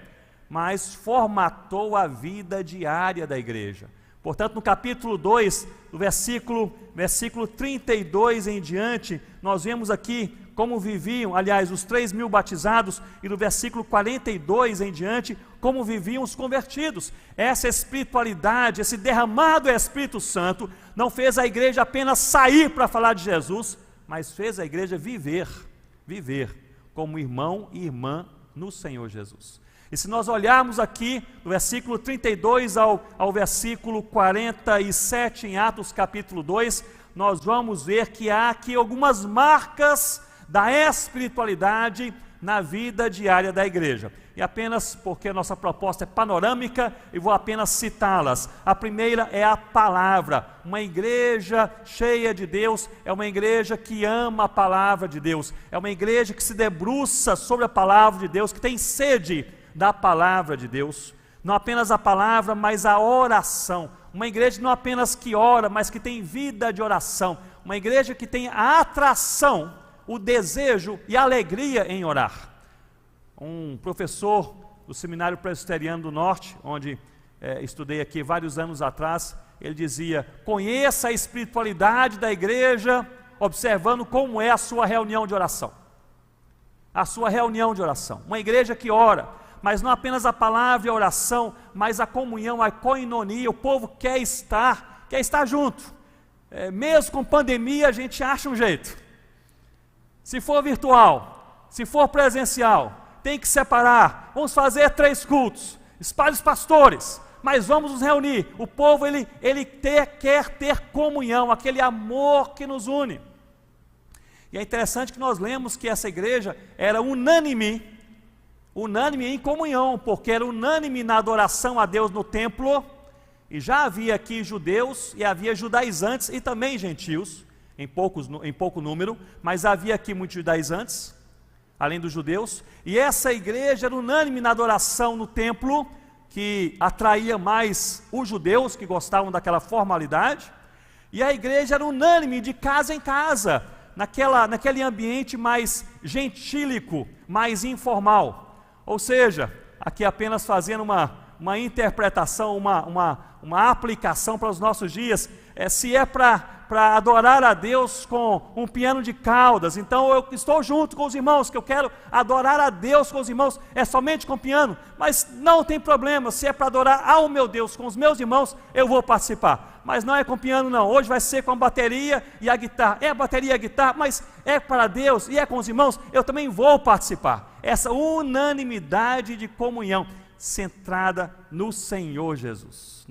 mas formatou a vida diária da igreja. Portanto, no capítulo 2, do versículo 32 em diante, nós vemos aqui como viviam, aliás, os 3.000 batizados, e no versículo 42 em diante, como viviam os convertidos. Essa espiritualidade, esse derramado Espírito Santo, não fez a igreja apenas sair para falar de Jesus, mas fez a igreja viver como irmão e irmã no Senhor Jesus. E se nós olharmos aqui, do versículo 32 ao versículo 47, em Atos capítulo 2, nós vamos ver que há aqui algumas marcas da espiritualidade na vida diária da igreja. E apenas porque a nossa proposta é panorâmica, eu vou apenas citá-las. A primeira é a palavra. Uma igreja cheia de Deus é uma igreja que ama a palavra de Deus. É uma igreja que se debruça sobre a palavra de Deus, que tem sede da palavra de Deus. Não apenas a palavra, mas a oração. Uma igreja não apenas que ora, mas que tem vida de oração. Uma igreja que tem a atração, o desejo e a alegria em orar. Um professor do Seminário Presbiteriano do Norte, onde estudei aqui vários anos atrás, ele dizia: conheça a espiritualidade da igreja observando como é a sua reunião de oração. A sua reunião de oração. Uma igreja que ora, mas não apenas a palavra e a oração, mas a comunhão, a koinonia. O povo quer estar junto. Mesmo com pandemia, a gente acha um jeito. Se for virtual, se for presencial, tem que separar. Vamos fazer 3 cultos. Espalhe os pastores, mas vamos nos reunir. O povo quer ter comunhão, aquele amor que nos une. E é interessante que nós lemos que essa igreja era unânime em comunhão, porque era unânime na adoração a Deus no templo, e já havia aqui judeus, e havia judaizantes, e também gentios, em pouco número, mas havia aqui muitos judaizantes, além dos judeus, e essa igreja era unânime na adoração no templo, que atraía mais os judeus, que gostavam daquela formalidade, e a igreja era unânime de casa em casa, naquele ambiente mais gentílico, mais informal. Ou seja, aqui apenas fazendo uma interpretação, uma aplicação para os nossos dias, se é para adorar a Deus com um piano de caudas, então eu estou junto com os irmãos, que eu quero adorar a Deus com os irmãos, é somente com piano, mas não tem problema, se é para adorar ao meu Deus com os meus irmãos, eu vou participar, mas não é com piano não, hoje vai ser com a bateria e a guitarra, é a bateria e a guitarra, mas é para Deus e é com os irmãos, eu também vou participar, essa unanimidade de comunhão, centrada no Senhor Jesus,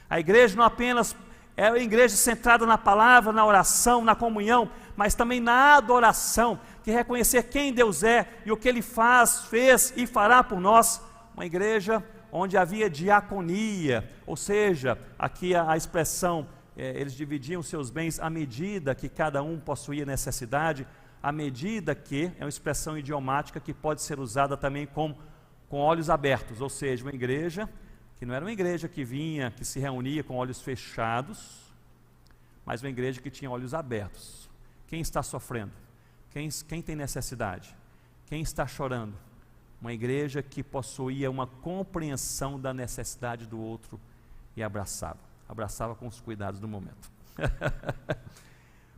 a igreja não apenas é uma igreja centrada na palavra, na oração, na comunhão, mas também na adoração, que é reconhecer quem Deus é e o que Ele fez e fará por nós. Uma igreja onde havia diaconia, ou seja, aqui a expressão, eles dividiam seus bens à medida que cada um possuía necessidade, à medida que, é uma expressão idiomática que pode ser usada também com olhos abertos, ou seja, uma igreja que não era uma igreja que se reunia com olhos fechados, mas uma igreja que tinha olhos abertos. Quem está sofrendo? Quem tem necessidade? Quem está chorando? Uma igreja que possuía uma compreensão da necessidade do outro e abraçava com os cuidados do momento.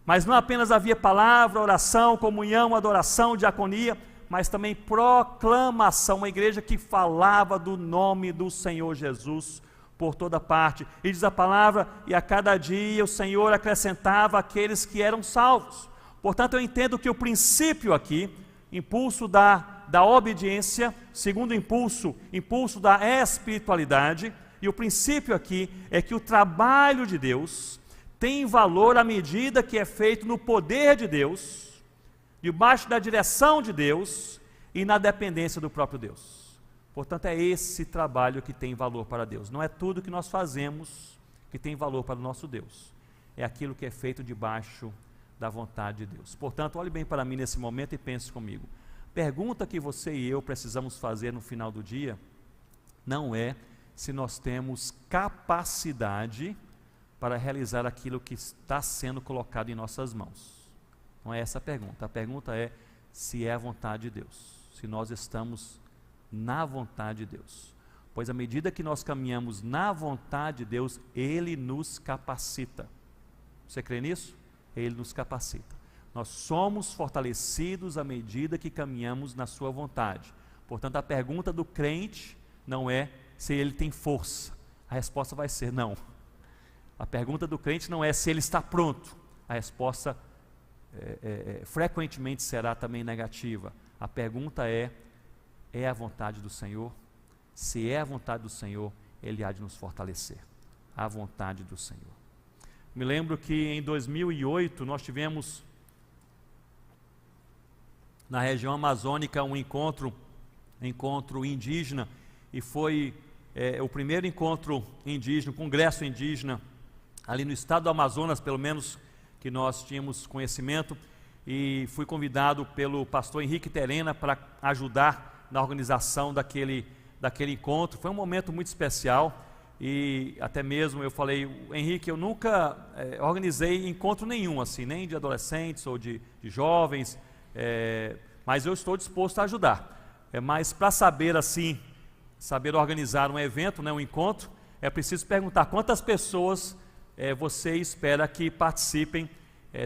Mas não apenas havia palavra, oração, comunhão, adoração, diaconia, mas também proclamação, uma igreja que falava do nome do Senhor Jesus por toda parte, e diz a palavra, e a cada dia o Senhor acrescentava aqueles que eram salvos. Portanto, eu entendo que o princípio aqui, impulso da obediência, segundo impulso da espiritualidade, e o princípio aqui é que o trabalho de Deus tem valor à medida que é feito no poder de Deus, debaixo da direção de Deus e na dependência do próprio Deus. Portanto, é esse trabalho que tem valor para Deus. Não é tudo que nós fazemos que tem valor para o nosso Deus. É aquilo que é feito debaixo da vontade de Deus. Portanto, olhe bem para mim nesse momento e pense comigo. Pergunta que você e eu precisamos fazer no final do dia não é se nós temos capacidade para realizar aquilo que está sendo colocado em nossas mãos. Não é essa a pergunta. A pergunta é se é a vontade de Deus, se nós estamos na vontade de Deus. Pois à medida que nós caminhamos na vontade de Deus, Ele nos capacita. Você crê nisso? Ele nos capacita. Nós somos fortalecidos à medida que caminhamos na sua vontade. Portanto, a pergunta do crente não é se ele tem força. A resposta vai ser não. A pergunta do crente não é se ele está pronto. A resposta frequentemente será também negativa. A pergunta é a vontade do Senhor? Se é a vontade do Senhor, Ele há de nos fortalecer. A vontade do Senhor. Me lembro que em 2008 nós tivemos na região amazônica um encontro indígena, e foi o primeiro encontro indígena, congresso indígena, ali no estado do Amazonas, pelo menos que nós tínhamos conhecimento, e fui convidado pelo pastor Henrique Terena para ajudar na organização daquele encontro. Foi um momento muito especial, e até mesmo eu falei, Henrique, eu nunca organizei encontro nenhum, assim, nem de adolescentes ou de jovens, mas eu estou disposto a ajudar. Mas para saber organizar um evento, um encontro, é preciso perguntar quantas pessoas você espera que participem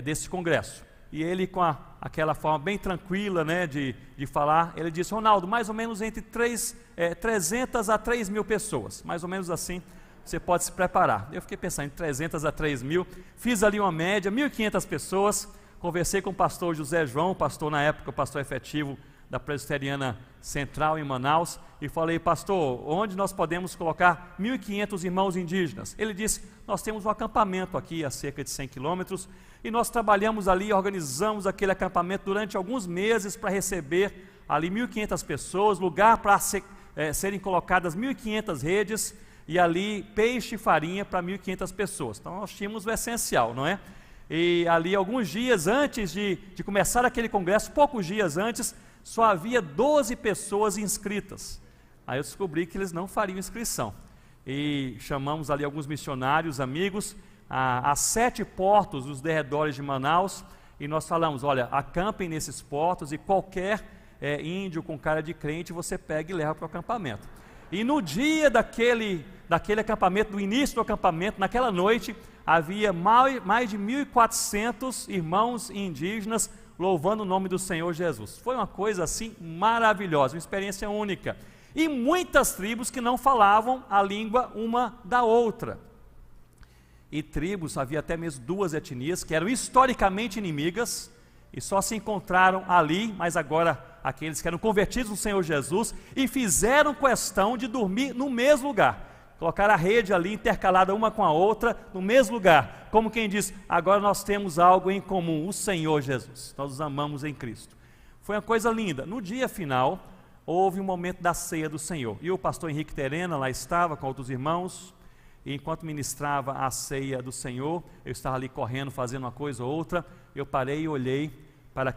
desse congresso. E ele, com aquela forma bem tranquila de falar, ele disse, Ronaldo, mais ou menos entre 300 a 3 mil pessoas, mais ou menos assim, você pode se preparar. Eu fiquei pensando em 300 a 3 mil, fiz ali uma média, 1.500 pessoas, conversei com o pastor José João, pastor na época, o pastor efetivo da Presbiteriana Central em Manaus, e falei: pastor, onde nós podemos colocar 1.500 irmãos indígenas? Ele disse: nós temos um acampamento aqui a cerca de 100 quilômetros, e nós trabalhamos ali, organizamos aquele acampamento durante alguns meses para receber ali 1.500 pessoas, lugar para serem colocadas 1.500 redes, e ali peixe e farinha para 1.500 pessoas. Então nós tínhamos o essencial, não é? E ali alguns dias antes de começar aquele congresso, poucos dias antes, só havia 12 pessoas inscritas. Aí eu descobri que eles não fariam inscrição, e chamamos ali alguns missionários, amigos, a 7 portos dos derredores de Manaus, e nós falamos: olha, acampem nesses portos, e qualquer índio com cara de crente você pega e leva para o acampamento. E no dia daquele acampamento, no início do acampamento, naquela noite, havia mais de 1.400 irmãos indígenas louvando o nome do Senhor Jesus. Foi uma coisa assim maravilhosa, uma experiência única. E muitas tribos que não falavam a língua uma da outra. E tribos, havia até mesmo 2 etnias que eram historicamente inimigas e só se encontraram ali, mas agora aqueles que eram convertidos no Senhor Jesus, e fizeram questão de dormir no mesmo lugar. Colocaram a rede ali intercalada uma com a outra, no mesmo lugar, como quem diz: agora nós temos algo em comum, o Senhor Jesus, nós os amamos em Cristo. Foi uma coisa linda. No dia final, houve um momento da ceia do Senhor, e o pastor Henrique Terena lá estava com outros irmãos, e enquanto ministrava a ceia do Senhor, eu estava ali correndo, fazendo uma coisa ou outra, eu parei e olhei para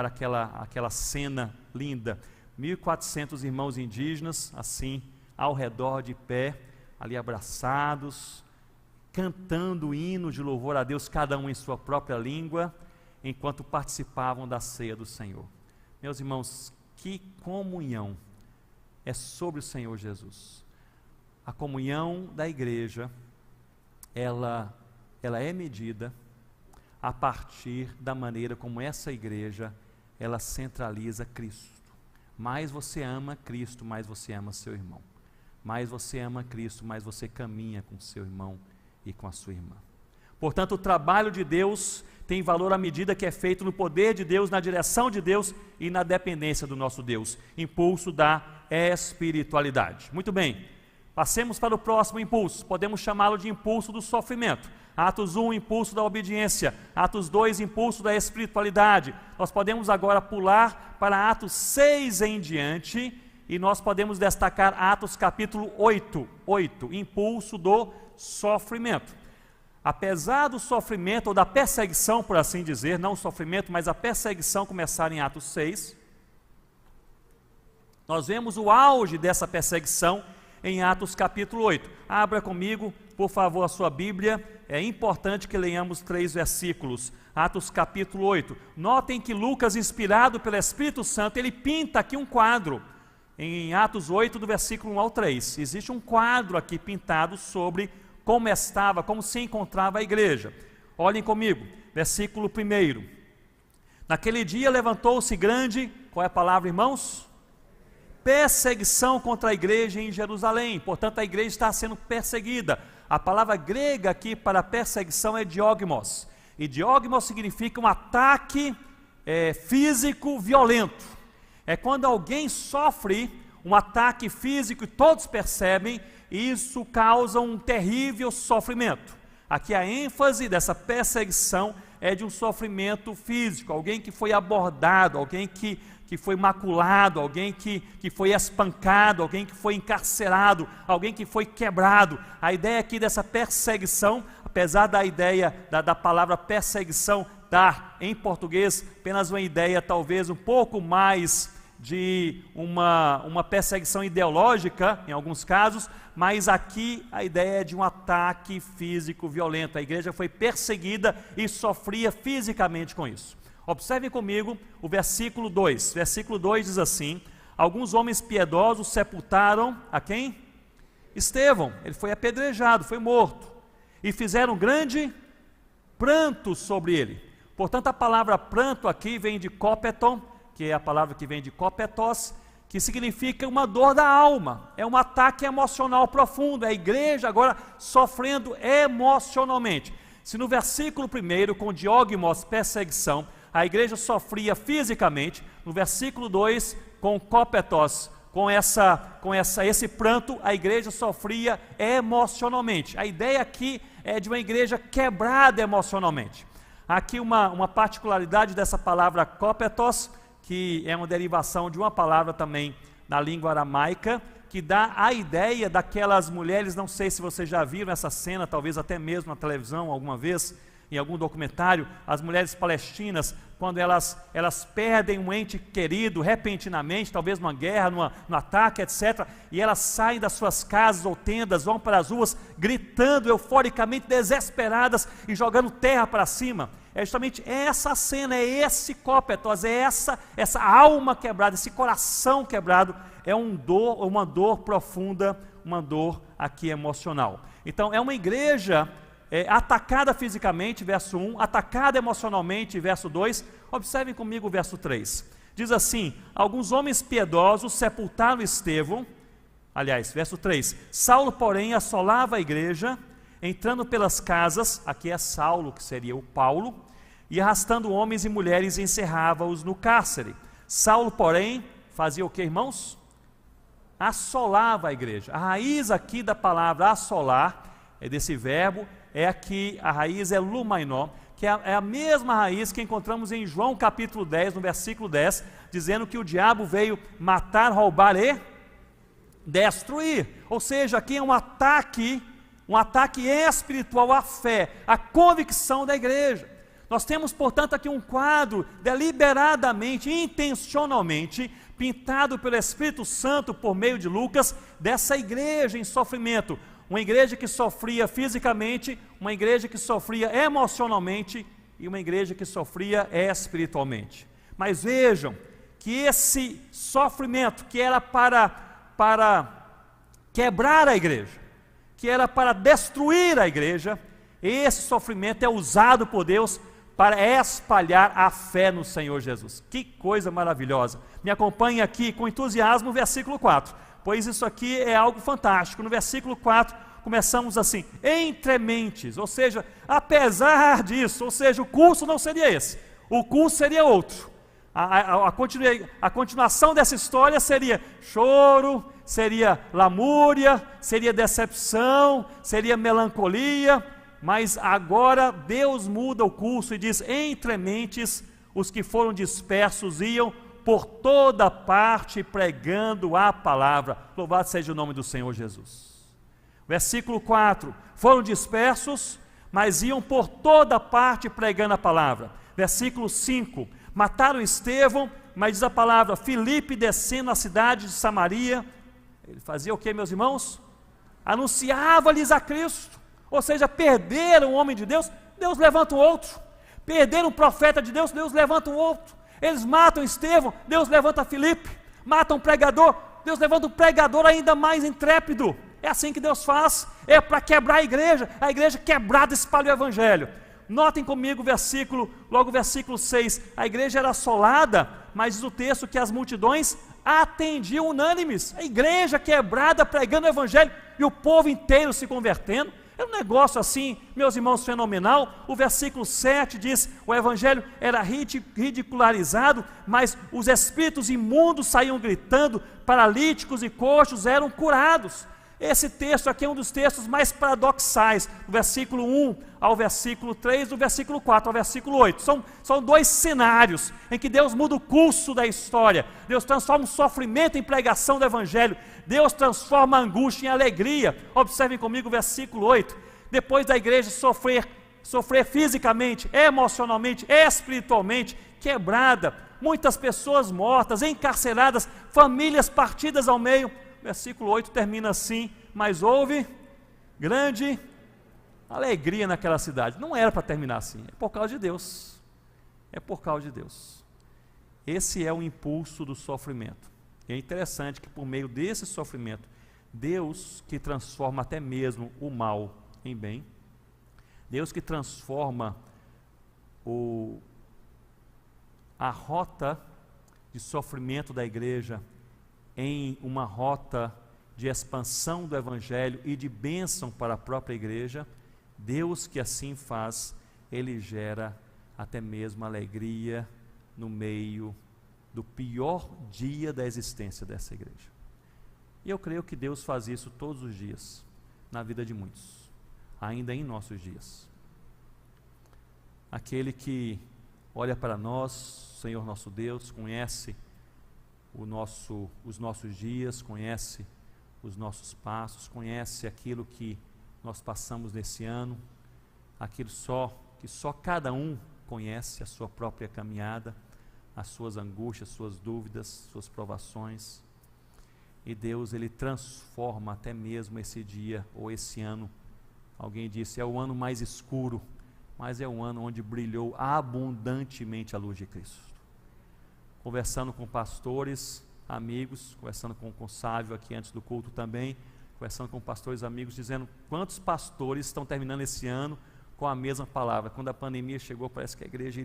aquela cena linda, 1.400 irmãos indígenas, assim, ao redor de pé, ali abraçados, cantando hino de louvor a Deus, cada um em sua própria língua, enquanto participavam da ceia do Senhor. Meus irmãos, que comunhão é sobre o Senhor Jesus. A comunhão da igreja, ela é medida a partir da maneira como essa igreja, ela centraliza Cristo. Mais você ama Cristo, mais você ama seu irmão. Mais você ama Cristo, mais você caminha com seu irmão e com a sua irmã. Portanto, o trabalho de Deus tem valor à medida que é feito no poder de Deus, na direção de Deus e na dependência do nosso Deus. Impulso da espiritualidade. Muito bem, passemos para o próximo impulso. Podemos chamá-lo de impulso do sofrimento. Atos 1, impulso da obediência. Atos 2, impulso da espiritualidade. Nós podemos agora pular para Atos 6 em diante, e nós podemos destacar Atos capítulo 8, impulso do sofrimento. Apesar do sofrimento, ou da perseguição, por assim dizer, não o sofrimento, mas a perseguição começar em Atos 6, nós vemos o auge dessa perseguição em Atos capítulo 8. Abra comigo, por favor, a sua Bíblia. É importante que leiamos 3 versículos. Atos capítulo 8. Notem que Lucas, inspirado pelo Espírito Santo, ele pinta aqui um quadro. Em Atos 8, do versículo 1 ao 3. Existe um quadro aqui pintado sobre como se encontrava a igreja. Olhem comigo, versículo 1. Naquele dia levantou-se grande, qual é a palavra, irmãos? Perseguição contra a igreja em Jerusalém. Portanto, a igreja está sendo perseguida. A palavra grega aqui para perseguição é diogmos. E diogmos significa um ataque físico violento. É quando alguém sofre um ataque físico e todos percebem, e isso causa um terrível sofrimento. Aqui a ênfase dessa perseguição é de um sofrimento físico, alguém que foi abordado, alguém que foi maculado, alguém que foi espancado, alguém que foi encarcerado, alguém que foi quebrado. A ideia aqui dessa perseguição, apesar da ideia da palavra perseguição dar em português apenas uma ideia talvez um pouco mais de uma perseguição ideológica, em alguns casos, mas aqui a ideia é de um ataque físico violento. A igreja foi perseguida e sofria fisicamente com isso. Observem comigo o versículo 2. Versículo 2 diz assim: alguns homens piedosos sepultaram a quem? Estevão. Ele foi apedrejado, foi morto, e fizeram grande pranto sobre ele. Portanto, a palavra pranto aqui vem de kopeton, que é a palavra que vem de kopetos, que significa uma dor da alma, é um ataque emocional profundo, é a igreja agora sofrendo emocionalmente. Se no versículo 1, com diogmos, perseguição, A igreja sofria fisicamente, no versículo 2, com cópetos, esse pranto, a igreja sofria emocionalmente. A ideia aqui é de uma igreja quebrada emocionalmente. Aqui uma particularidade dessa palavra cópetos, que é uma derivação de uma palavra também na língua aramaica, que dá a ideia daquelas mulheres, não sei se vocês já viram essa cena, talvez até mesmo na televisão alguma vez, em algum documentário, as mulheres palestinas, quando elas perdem um ente querido repentinamente, talvez numa guerra, num ataque, etc., e elas saem das suas casas ou tendas, vão para as ruas, gritando euforicamente, desesperadas e jogando terra para cima. É justamente essa cena, é esse cópetos, é essa alma quebrada, esse coração quebrado, é uma dor profunda, uma dor aqui emocional. Então é uma igreja atacada fisicamente, verso 1, atacada emocionalmente, verso 2. Observem comigo o verso 3. Diz assim: alguns homens piedosos sepultaram Estevão. Aliás, verso 3: Saulo, porém, assolava a igreja, entrando pelas casas, aqui é Saulo, que seria o Paulo, e arrastando homens e mulheres, encerrava-os no cárcere. Saulo, porém, fazia o que, irmãos? Assolava a igreja. A raiz aqui da palavra assolar, desse verbo, a raiz é lumainó, que é a mesma raiz que encontramos em João capítulo 10, no versículo 10, dizendo que o diabo veio matar, roubar e destruir. Ou seja, aqui é um ataque espiritual à fé, à convicção da igreja. Nós temos, portanto, aqui um quadro deliberadamente, intencionalmente, pintado pelo Espírito Santo por meio de Lucas, dessa igreja em sofrimento. Uma igreja que sofria fisicamente, uma igreja que sofria emocionalmente e uma igreja que sofria espiritualmente. Mas vejam que esse sofrimento que era para quebrar a igreja, que era para destruir a igreja, esse sofrimento é usado por Deus para espalhar a fé no Senhor Jesus. Que coisa maravilhosa! Me acompanhe aqui com entusiasmo o versículo 4, pois isso aqui é algo fantástico. No versículo 4, começamos assim: entre mentes, ou seja, apesar disso, ou seja, o curso não seria esse, o curso seria outro. A continuação dessa história seria choro, seria lamúria, seria decepção, seria melancolia, mas agora Deus muda o curso e diz: entre mentes, os que foram dispersos iam por toda parte pregando a palavra. Louvado seja o nome do Senhor Jesus. Versículo 4, foram dispersos, mas iam por toda parte pregando a palavra. Versículo 5, mataram Estevão, mas diz a palavra, Filipe descendo à cidade de Samaria, ele fazia o que, meus irmãos? Anunciava-lhes a Cristo. Ou seja, perderam o homem de Deus, Deus levanta um outro. Perderam o profeta de Deus, Deus levanta um outro. Eles matam Estevão, Deus levanta Filipe. Matam um pregador, Deus levanta um pregador ainda mais intrépido. É assim que Deus faz, é para quebrar a igreja quebrada espalha o evangelho. Notem comigo logo o versículo 6, a igreja era assolada, mas diz o texto que as multidões atendiam unânimes, a igreja quebrada pregando o evangelho e o povo inteiro se convertendo. É um negócio assim, meus irmãos, fenomenal. O versículo 7 diz, o evangelho era ridicularizado, mas os espíritos imundos saíam gritando, paralíticos e coxos eram curados. Esse texto aqui é um dos textos mais paradoxais, do versículo 1 ao versículo 3, do versículo 4 ao versículo 8. São dois cenários em que Deus muda o curso da história. Deus transforma o sofrimento em pregação do evangelho. Deus transforma a angústia em alegria. Observem comigo o versículo 8. Depois da igreja sofrer fisicamente, emocionalmente, espiritualmente, quebrada, muitas pessoas mortas, encarceradas, famílias partidas ao meio. Versículo 8 termina assim, mas houve grande alegria naquela cidade. Não era para terminar assim, é por causa de Deus. É por causa de Deus. Esse é o impulso do sofrimento. E é interessante que por meio desse sofrimento, Deus que transforma até mesmo o mal em bem, Deus que transforma a rota de sofrimento da igreja em uma rota de expansão do evangelho e de bênção para a própria igreja, Deus que assim faz, Ele gera até mesmo alegria no meio do pior dia da existência dessa igreja. E eu creio que Deus faz isso todos os dias, na vida de muitos, ainda em nossos dias. Aquele que olha para nós, Senhor nosso Deus, conhece os nossos dias, conhece os nossos passos, conhece aquilo que nós passamos nesse ano, aquilo que só cada um conhece, a sua própria caminhada, as suas angústias, suas dúvidas, suas provações. E Deus, Ele transforma até mesmo esse dia ou esse ano. Alguém disse, é o ano mais escuro, mas é um ano onde brilhou abundantemente a luz de Cristo. Conversando com pastores, amigos, conversando com o Sávio aqui antes do culto também, conversando com pastores amigos, dizendo quantos pastores estão terminando esse ano com a mesma palavra. Quando a pandemia chegou, parece que a igreja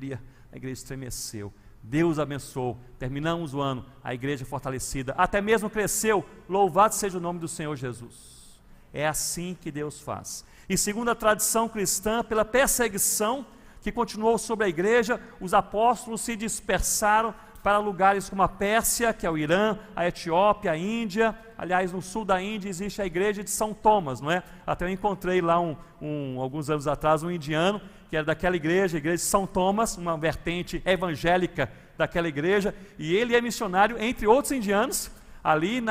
estremeceu. Deus abençoou, terminamos o ano, a igreja fortalecida, até mesmo cresceu, louvado seja o nome do Senhor Jesus. É assim que Deus faz. E segundo a tradição cristã, pela perseguição que continuou sobre a igreja, os apóstolos se dispersaram para lugares como a Pérsia, que é o Irã, a Etiópia, a Índia. Aliás, no sul da Índia existe a igreja de São Thomas, não é? Até eu encontrei lá alguns anos atrás um indiano, que era daquela igreja, a igreja de São Thomas, uma vertente evangélica daquela igreja, e ele é missionário, entre outros indianos, ali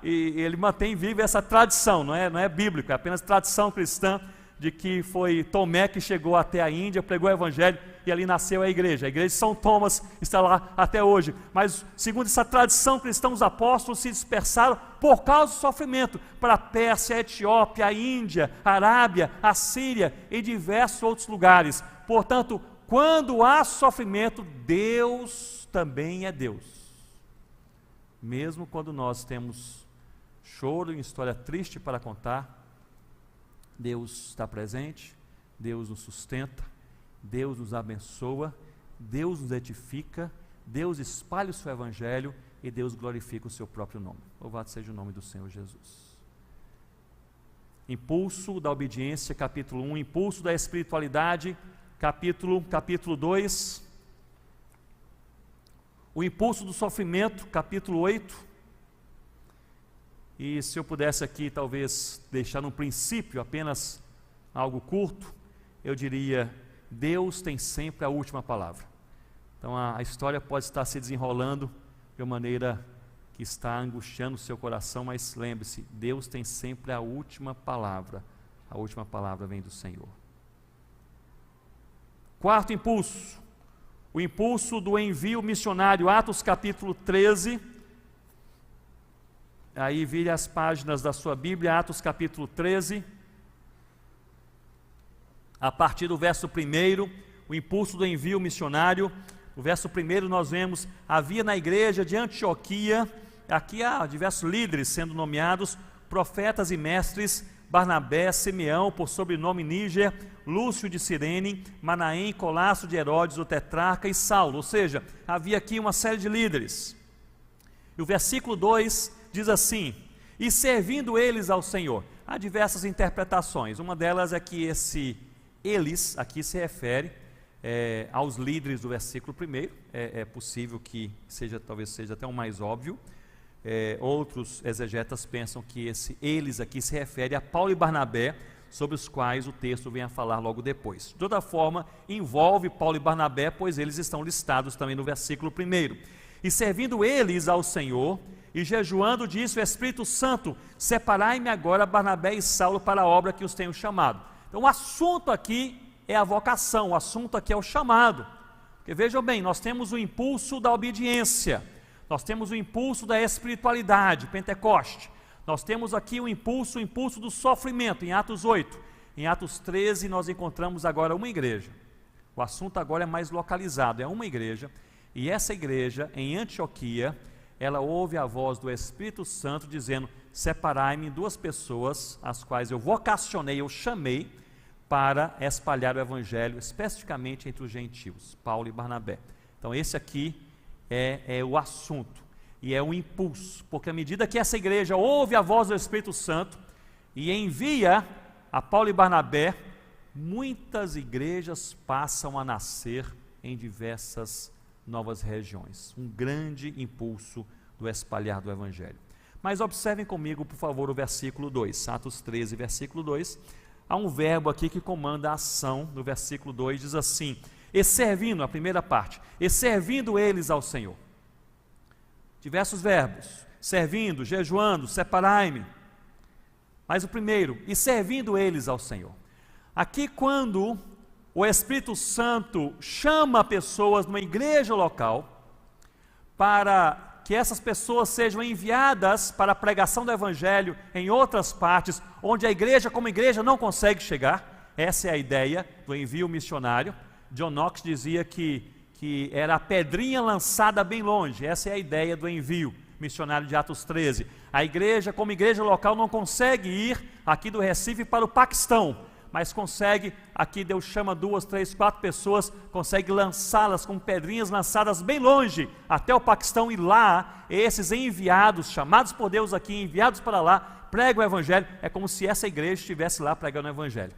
e ele mantém viva essa tradição, não é bíblica, é apenas tradição cristã, de que foi Tomé que chegou até a Índia, pregou o evangelho e ali nasceu a igreja de São Thomas está lá até hoje. Mas segundo essa tradição cristã, os apóstolos se dispersaram por causa do sofrimento para a Pérsia, a Etiópia, a Índia, a Arábia, a Síria e diversos outros lugares. Portanto, quando há sofrimento, Deus também é Deus. Mesmo quando nós temos choro e história triste para contar, Deus está presente, Deus nos sustenta, Deus nos abençoa, Deus nos edifica, Deus espalha o seu evangelho e Deus glorifica o seu próprio nome. Louvado seja o nome do Senhor Jesus. Impulso da obediência, capítulo 1, impulso da espiritualidade, capítulo 2, o impulso do sofrimento, capítulo 8, e se eu pudesse aqui talvez deixar no princípio apenas algo curto, eu diria, Deus tem sempre a última palavra. Então a história pode estar se desenrolando de uma maneira que está angustiando o seu coração, mas lembre-se, Deus tem sempre a última palavra vem do Senhor. Quarto impulso, o impulso do envio missionário, Atos capítulo 13, aí vire as páginas da sua Bíblia, Atos capítulo 13, a partir do verso 1, o impulso do envio missionário. O verso 1 nós vemos, havia na igreja de Antioquia, aqui há diversos líderes sendo nomeados, profetas e mestres, Barnabé, Simeão, por sobrenome Níger, Lúcio de Cirene, Manaém, Colasso de Herodes, o tetrarca e Saulo, ou seja, havia aqui uma série de líderes. E o versículo 2 diz assim, e servindo eles ao Senhor. Há diversas interpretações, uma delas é que eles, aqui se refere aos líderes do versículo 1, é possível que talvez seja até o mais óbvio. Outros exegetas pensam que eles aqui se refere a Paulo e Barnabé, sobre os quais o texto vem a falar logo depois. De toda forma, envolve Paulo e Barnabé, pois eles estão listados também no versículo 1. E servindo eles ao Senhor, e jejuando, disse o Espírito Santo, separai-me agora Barnabé e Saulo para a obra que os tenho chamado. Então o assunto aqui é a vocação, o assunto aqui é o chamado. Porque vejam bem, nós temos o impulso da obediência, nós temos o impulso da espiritualidade, Pentecoste. Nós temos aqui o impulso do sofrimento, em Atos 8. Em Atos 13 nós encontramos agora uma igreja. O assunto agora é mais localizado, é uma igreja. E essa igreja, em Antioquia, ela ouve a voz do Espírito Santo dizendo, separai-me 2 pessoas, as quais eu vocacionei, eu chamei, para espalhar o evangelho, especificamente entre os gentios, Paulo e Barnabé. Então esse aqui é o assunto. E é um impulso, porque à medida que essa igreja ouve a voz do Espírito Santo e envia a Paulo e Barnabé, muitas igrejas passam a nascer em diversas novas regiões. Um grande impulso do espalhar do Evangelho. Mas observem comigo, por favor, o versículo 2, Atos 13, versículo 2. Há um verbo aqui que comanda a ação. No versículo 2 diz assim: e servindo, a primeira parte, e servindo eles ao Senhor. Diversos verbos: servindo, jejuando, separai-me. Mas o primeiro, e servindo eles ao Senhor. Aqui, quando o Espírito Santo chama pessoas numa igreja local para que essas pessoas sejam enviadas para a pregação do Evangelho em outras partes, onde a igreja como igreja não consegue chegar. Essa é a ideia do envio missionário. John Knox dizia que era a pedrinha lançada bem longe. Essa é a ideia do envio missionário de Atos 13. A igreja como igreja local não consegue ir aqui do Recife para o Paquistão, mas consegue, aqui Deus chama 2, 3, 4 pessoas, consegue lançá-las com pedrinhas lançadas bem longe, até o Paquistão, e lá, esses enviados, chamados por Deus aqui, enviados para lá, pregam o Evangelho. É como se essa igreja estivesse lá pregando o Evangelho.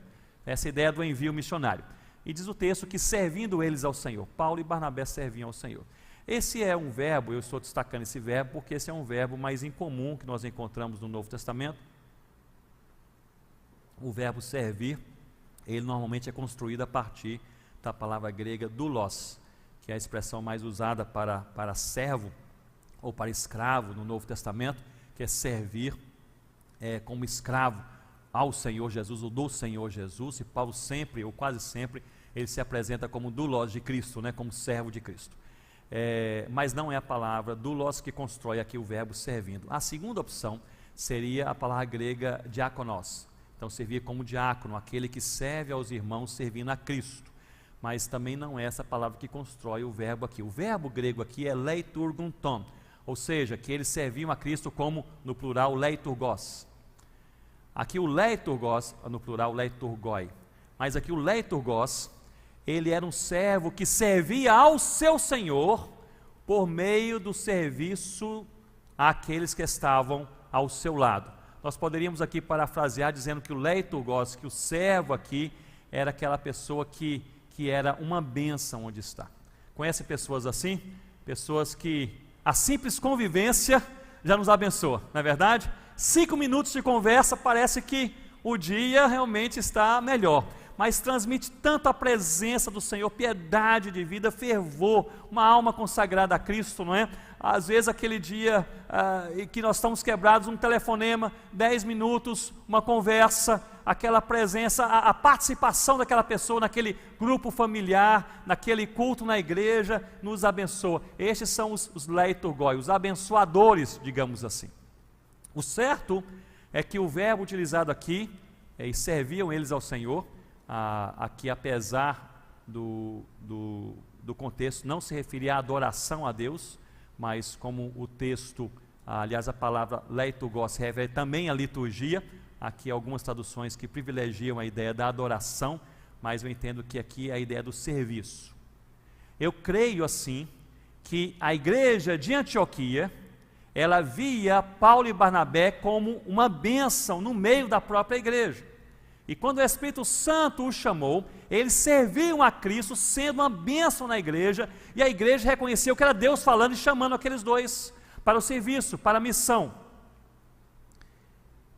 Essa é a ideia do envio missionário. E diz o texto que servindo eles ao Senhor, Paulo e Barnabé serviam ao Senhor. Esse é um verbo, eu estou destacando esse verbo, porque esse é um verbo mais incomum que nós encontramos no Novo Testamento. O verbo servir, ele normalmente é construído a partir da palavra grega doulos, que é a expressão mais usada para servo ou para escravo no Novo Testamento, que é servir como escravo ao Senhor Jesus ou do Senhor Jesus. E Paulo sempre, ou quase sempre, ele se apresenta como doulos de Cristo, né, como servo de Cristo. Mas não é a palavra doulos que constrói aqui o verbo servindo. A segunda opção seria a palavra grega diakonos. Então, servir como diácono, aquele que serve aos irmãos servindo a Cristo. Mas também não é essa palavra que constrói o verbo aqui. O verbo grego aqui é leiturgunton, ou seja, que eles serviam a Cristo como, no plural, leiturgos. Aqui o leiturgos, no plural, leiturgoi. Mas aqui o leiturgos, ele era um servo que servia ao seu Senhor por meio do serviço àqueles que estavam ao seu lado. Nós poderíamos aqui parafrasear dizendo que o leiturgos, que o servo aqui, era aquela pessoa que era uma bênção onde está. Conhece pessoas assim? Pessoas que a simples convivência já nos abençoa, não é verdade? 5 minutos de conversa parece que o dia realmente está melhor, mas transmite tanto a presença do Senhor, piedade de vida, fervor, uma alma consagrada a Cristo, não é? Às vezes aquele dia em que nós estamos quebrados, um telefonema, 10 minutos, uma conversa, aquela presença, a participação daquela pessoa naquele grupo familiar, naquele culto na igreja, nos abençoa. Estes são os leiturgoi, os abençoadores, digamos assim. O certo é que o verbo utilizado aqui, e serviam eles ao Senhor, aqui apesar do contexto não se referia à adoração a Deus, mas como o texto, aliás a palavra leiturgos se refere também à liturgia. Aqui algumas traduções que privilegiam a ideia da adoração, mas eu entendo que aqui é a ideia do serviço. Eu creio assim que a igreja de Antioquia, ela via Paulo e Barnabé como uma bênção no meio da própria igreja. E quando o Espírito Santo os chamou, eles serviam a Cristo, sendo uma bênção na igreja, e a igreja reconheceu que era Deus falando e chamando aqueles dois para o serviço, para a missão.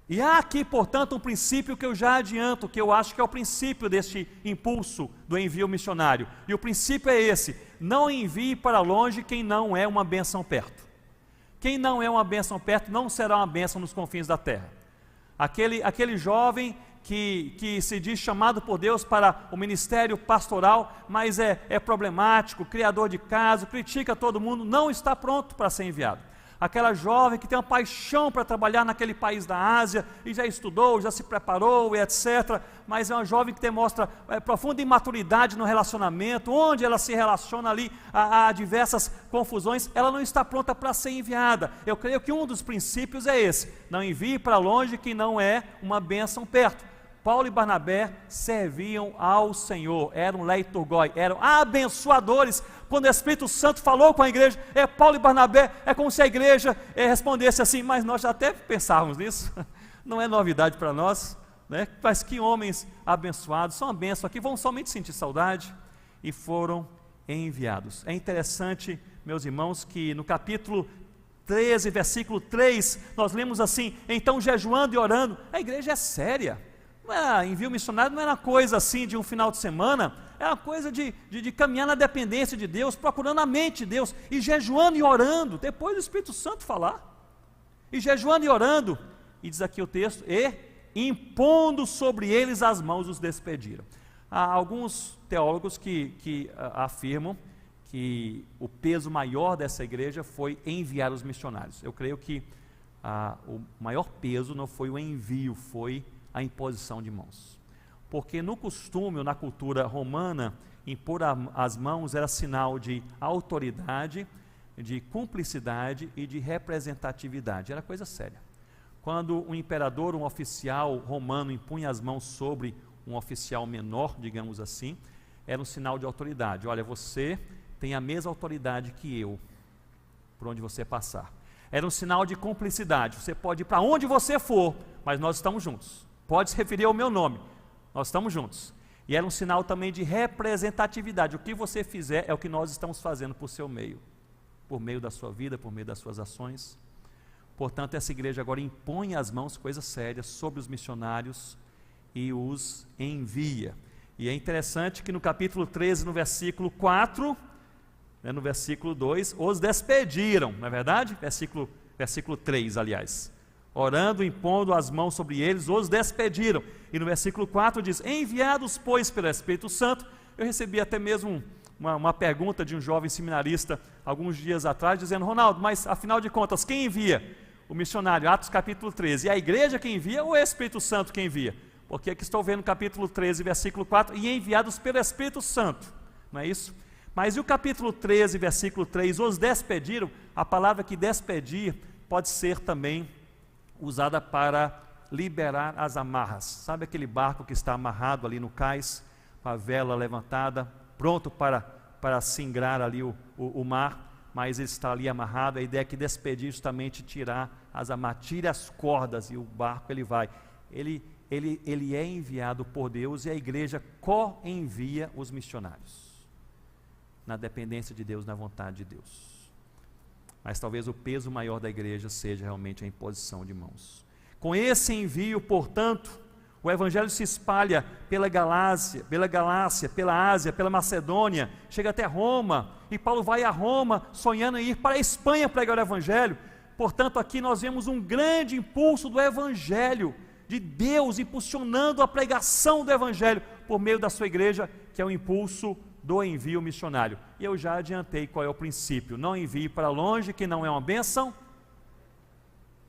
E há aqui, portanto, um princípio que eu já adianto, que eu acho que é o princípio deste impulso do envio missionário. E o princípio é esse: não envie para longe quem não é uma bênção perto. Quem não é uma bênção perto não será uma bênção nos confins da terra. Aquele jovem que se diz chamado por Deus para o ministério pastoral, mas é problemático, criador de caso, critica todo mundo, não está pronto para ser enviado. Aquela jovem que tem uma paixão para trabalhar naquele país da Ásia, e já estudou, já se preparou, etc., mas é uma jovem que demonstra profunda imaturidade no relacionamento, onde ela se relaciona ali a diversas confusões, ela não está pronta para ser enviada. Eu creio que um dos princípios é esse: não envie para longe que não é uma bênção perto. Paulo e Barnabé serviam ao Senhor, eram leiturgoi, eram abençoadores. Quando o Espírito Santo falou com a igreja, Paulo e Barnabé, é como se a igreja respondesse assim: mas nós já até pensávamos nisso, não é novidade para nós, né? Mas que homens abençoados, são uma bênção aqui, vão somente sentir saudade. E foram enviados. É interessante, meus irmãos, que no capítulo 13, versículo 3, nós lemos assim: então jejuando e orando. A igreja é séria. Não era envio missionário, não era coisa assim de um final de semana, era coisa de caminhar na dependência de Deus, procurando a mente de Deus, e jejuando e orando, depois do Espírito Santo falar, e jejuando e orando, e diz aqui o texto, e impondo sobre eles as mãos os despediram. Há alguns teólogos que afirmam que o peso maior dessa igreja foi enviar os missionários. Eu creio que o maior peso não foi o envio, foi a imposição de mãos. Porque no costume ou na cultura romana, impor as mãos era sinal de autoridade, de cumplicidade e de representatividade. Era coisa séria. Quando um imperador, um oficial romano impunha as mãos sobre um oficial menor, digamos assim, era um sinal de autoridade. Olha, você tem a mesma autoridade que eu, por onde você passar. Era um sinal de cumplicidade. Você pode ir para onde você for, mas nós estamos juntos. Pode se referir ao meu nome, nós estamos juntos. E era um sinal também de representatividade. O que você fizer é o que nós estamos fazendo por seu meio, por meio da sua vida, por meio das suas ações. Portanto, essa igreja agora impõe as mãos, coisas sérias, sobre os missionários e os envia. E é interessante que no capítulo 13, no versículo 4, no versículo 2, os despediram, não é verdade? Versículo 3, aliás. Orando, impondo as mãos sobre eles, os despediram. E no versículo 4 diz: enviados, pois, pelo Espírito Santo. Eu recebi até mesmo uma pergunta de um jovem seminarista alguns dias atrás, dizendo: Ronaldo, mas afinal de contas, quem envia? O missionário, Atos capítulo 13. E a igreja quem envia ou é o Espírito Santo quem envia? Porque aqui estou vendo capítulo 13, versículo 4, e enviados pelo Espírito Santo, não é isso? Mas e o capítulo 13, versículo 3, os despediram? A palavra que despedir pode ser também usada para liberar as amarras. Sabe aquele barco que está amarrado ali no cais, com a vela levantada, pronto para singrar ali o mar, mas ele está ali amarrado. A ideia é que despedir justamente tirar as amarras, tire as cordas e o barco ele vai. Ele é enviado por Deus e a igreja co-envia os missionários, na dependência de Deus, na vontade de Deus. Mas talvez o peso maior da igreja seja realmente a imposição de mãos. Com esse envio, portanto, o evangelho se espalha pela Galácia, pela Ásia, pela Macedônia, chega até Roma, e Paulo vai a Roma sonhando em ir para a Espanha pregar o evangelho. Portanto, aqui nós vemos um grande impulso do evangelho, de Deus impulsionando a pregação do evangelho por meio da sua igreja, que é o impulso do envio missionário. E eu já adiantei qual é o princípio: não envie para longe, que não é uma bênção,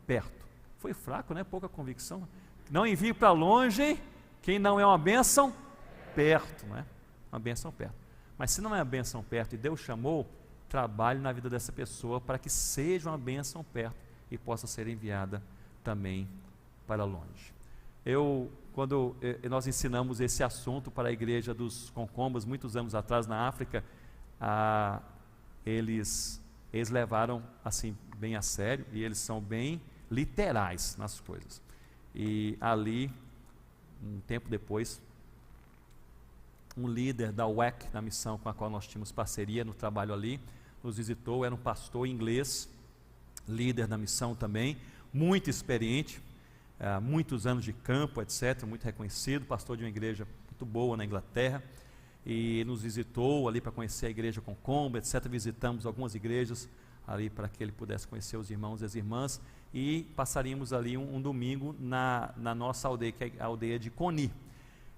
perto. Foi fraco, né? Pouca convicção. Não envie para longe, quem não é uma bênção, perto, não é? Uma bênção perto. Mas se não é uma bênção perto e Deus chamou, trabalhe na vida dessa pessoa para que seja uma bênção perto e possa ser enviada também para longe. Quando nós ensinamos esse assunto para a igreja dos Concombas, muitos anos atrás na África, eles levaram assim bem a sério, e eles são bem literais nas coisas. E ali, um tempo depois, um líder da UEC, da missão com a qual nós tínhamos parceria no trabalho ali, nos visitou. Era um pastor inglês, líder da missão também, muito experiente, muitos anos de campo, etc., muito reconhecido, pastor de uma igreja muito boa na Inglaterra, e nos visitou ali para conhecer a igreja Concomba, etc. Visitamos algumas igrejas ali para que ele pudesse conhecer os irmãos e as irmãs, e passaríamos ali um domingo na nossa aldeia, que é a aldeia de Coni.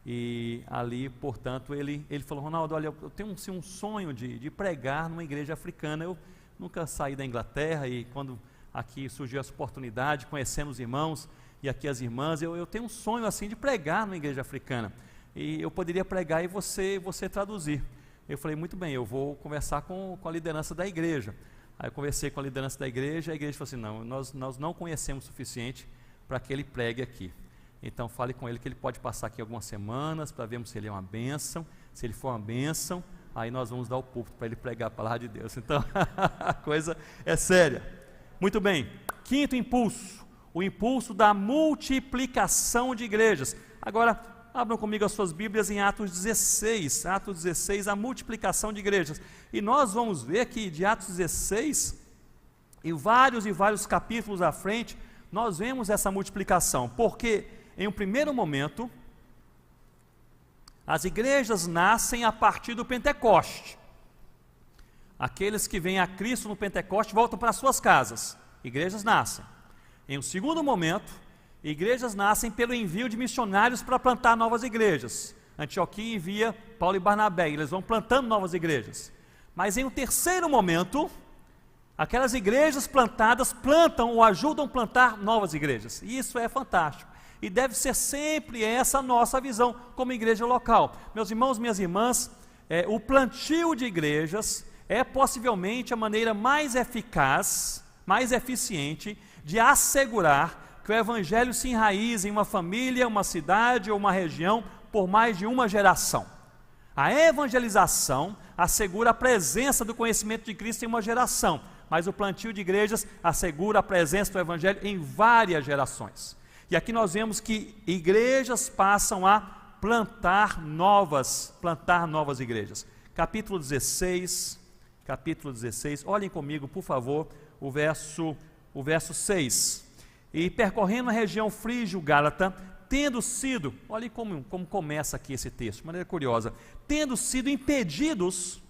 E ali, portanto, ele falou: Ronaldo, olha, eu tenho um sonho de pregar numa igreja africana. Eu nunca saí da Inglaterra, e quando aqui surgiu essa oportunidade, conhecendo os irmãos e aqui as irmãs, eu tenho um sonho assim de pregar numa igreja africana, e eu poderia pregar e você traduzir. Eu falei: muito bem, eu vou conversar com a liderança da igreja. Aí eu conversei com a liderança da igreja, a igreja falou assim: não, nós não conhecemos o suficiente para que ele pregue aqui. Então fale com ele que ele pode passar aqui algumas semanas para vermos se ele é uma bênção. Se ele for uma bênção, aí nós vamos dar o púlpito para ele pregar a palavra de Deus. Então a coisa é séria. Muito bem, quinto impulso, o impulso da multiplicação de igrejas. Agora, Abram comigo as suas Bíblias em Atos 16, Atos 16, a multiplicação de igrejas. E nós vamos ver que de Atos 16, e vários capítulos à frente, nós vemos essa multiplicação, porque em um primeiro momento, as igrejas nascem a partir do Pentecoste. Aqueles que vêm a Cristo no Pentecoste voltam para suas casas, igrejas nascem. Em um segundo momento, igrejas nascem pelo envio de missionários para plantar novas igrejas. Antioquia envia Paulo e Barnabé, eles vão plantando novas igrejas. Mas em um terceiro momento, aquelas igrejas plantadas plantam ou ajudam a plantar novas igrejas. E isso é fantástico. E deve ser sempre essa a nossa visão como igreja local. Meus irmãos, minhas irmãs, o plantio de igrejas é possivelmente a maneira mais eficaz, mais eficiente de assegurar que o Evangelho se enraize em uma família, uma cidade ou uma região por mais de uma geração. A evangelização assegura a presença do conhecimento de Cristo em uma geração, mas o plantio de igrejas assegura a presença do Evangelho em várias gerações. E aqui nós vemos que igrejas passam a plantar novas igrejas. Capítulo 16, olhem comigo, por favor, o verso 6. E percorrendo a região frígio-gálata, tendo sido, olhem como começa aqui esse texto, de maneira curiosa, tendo sido impedidos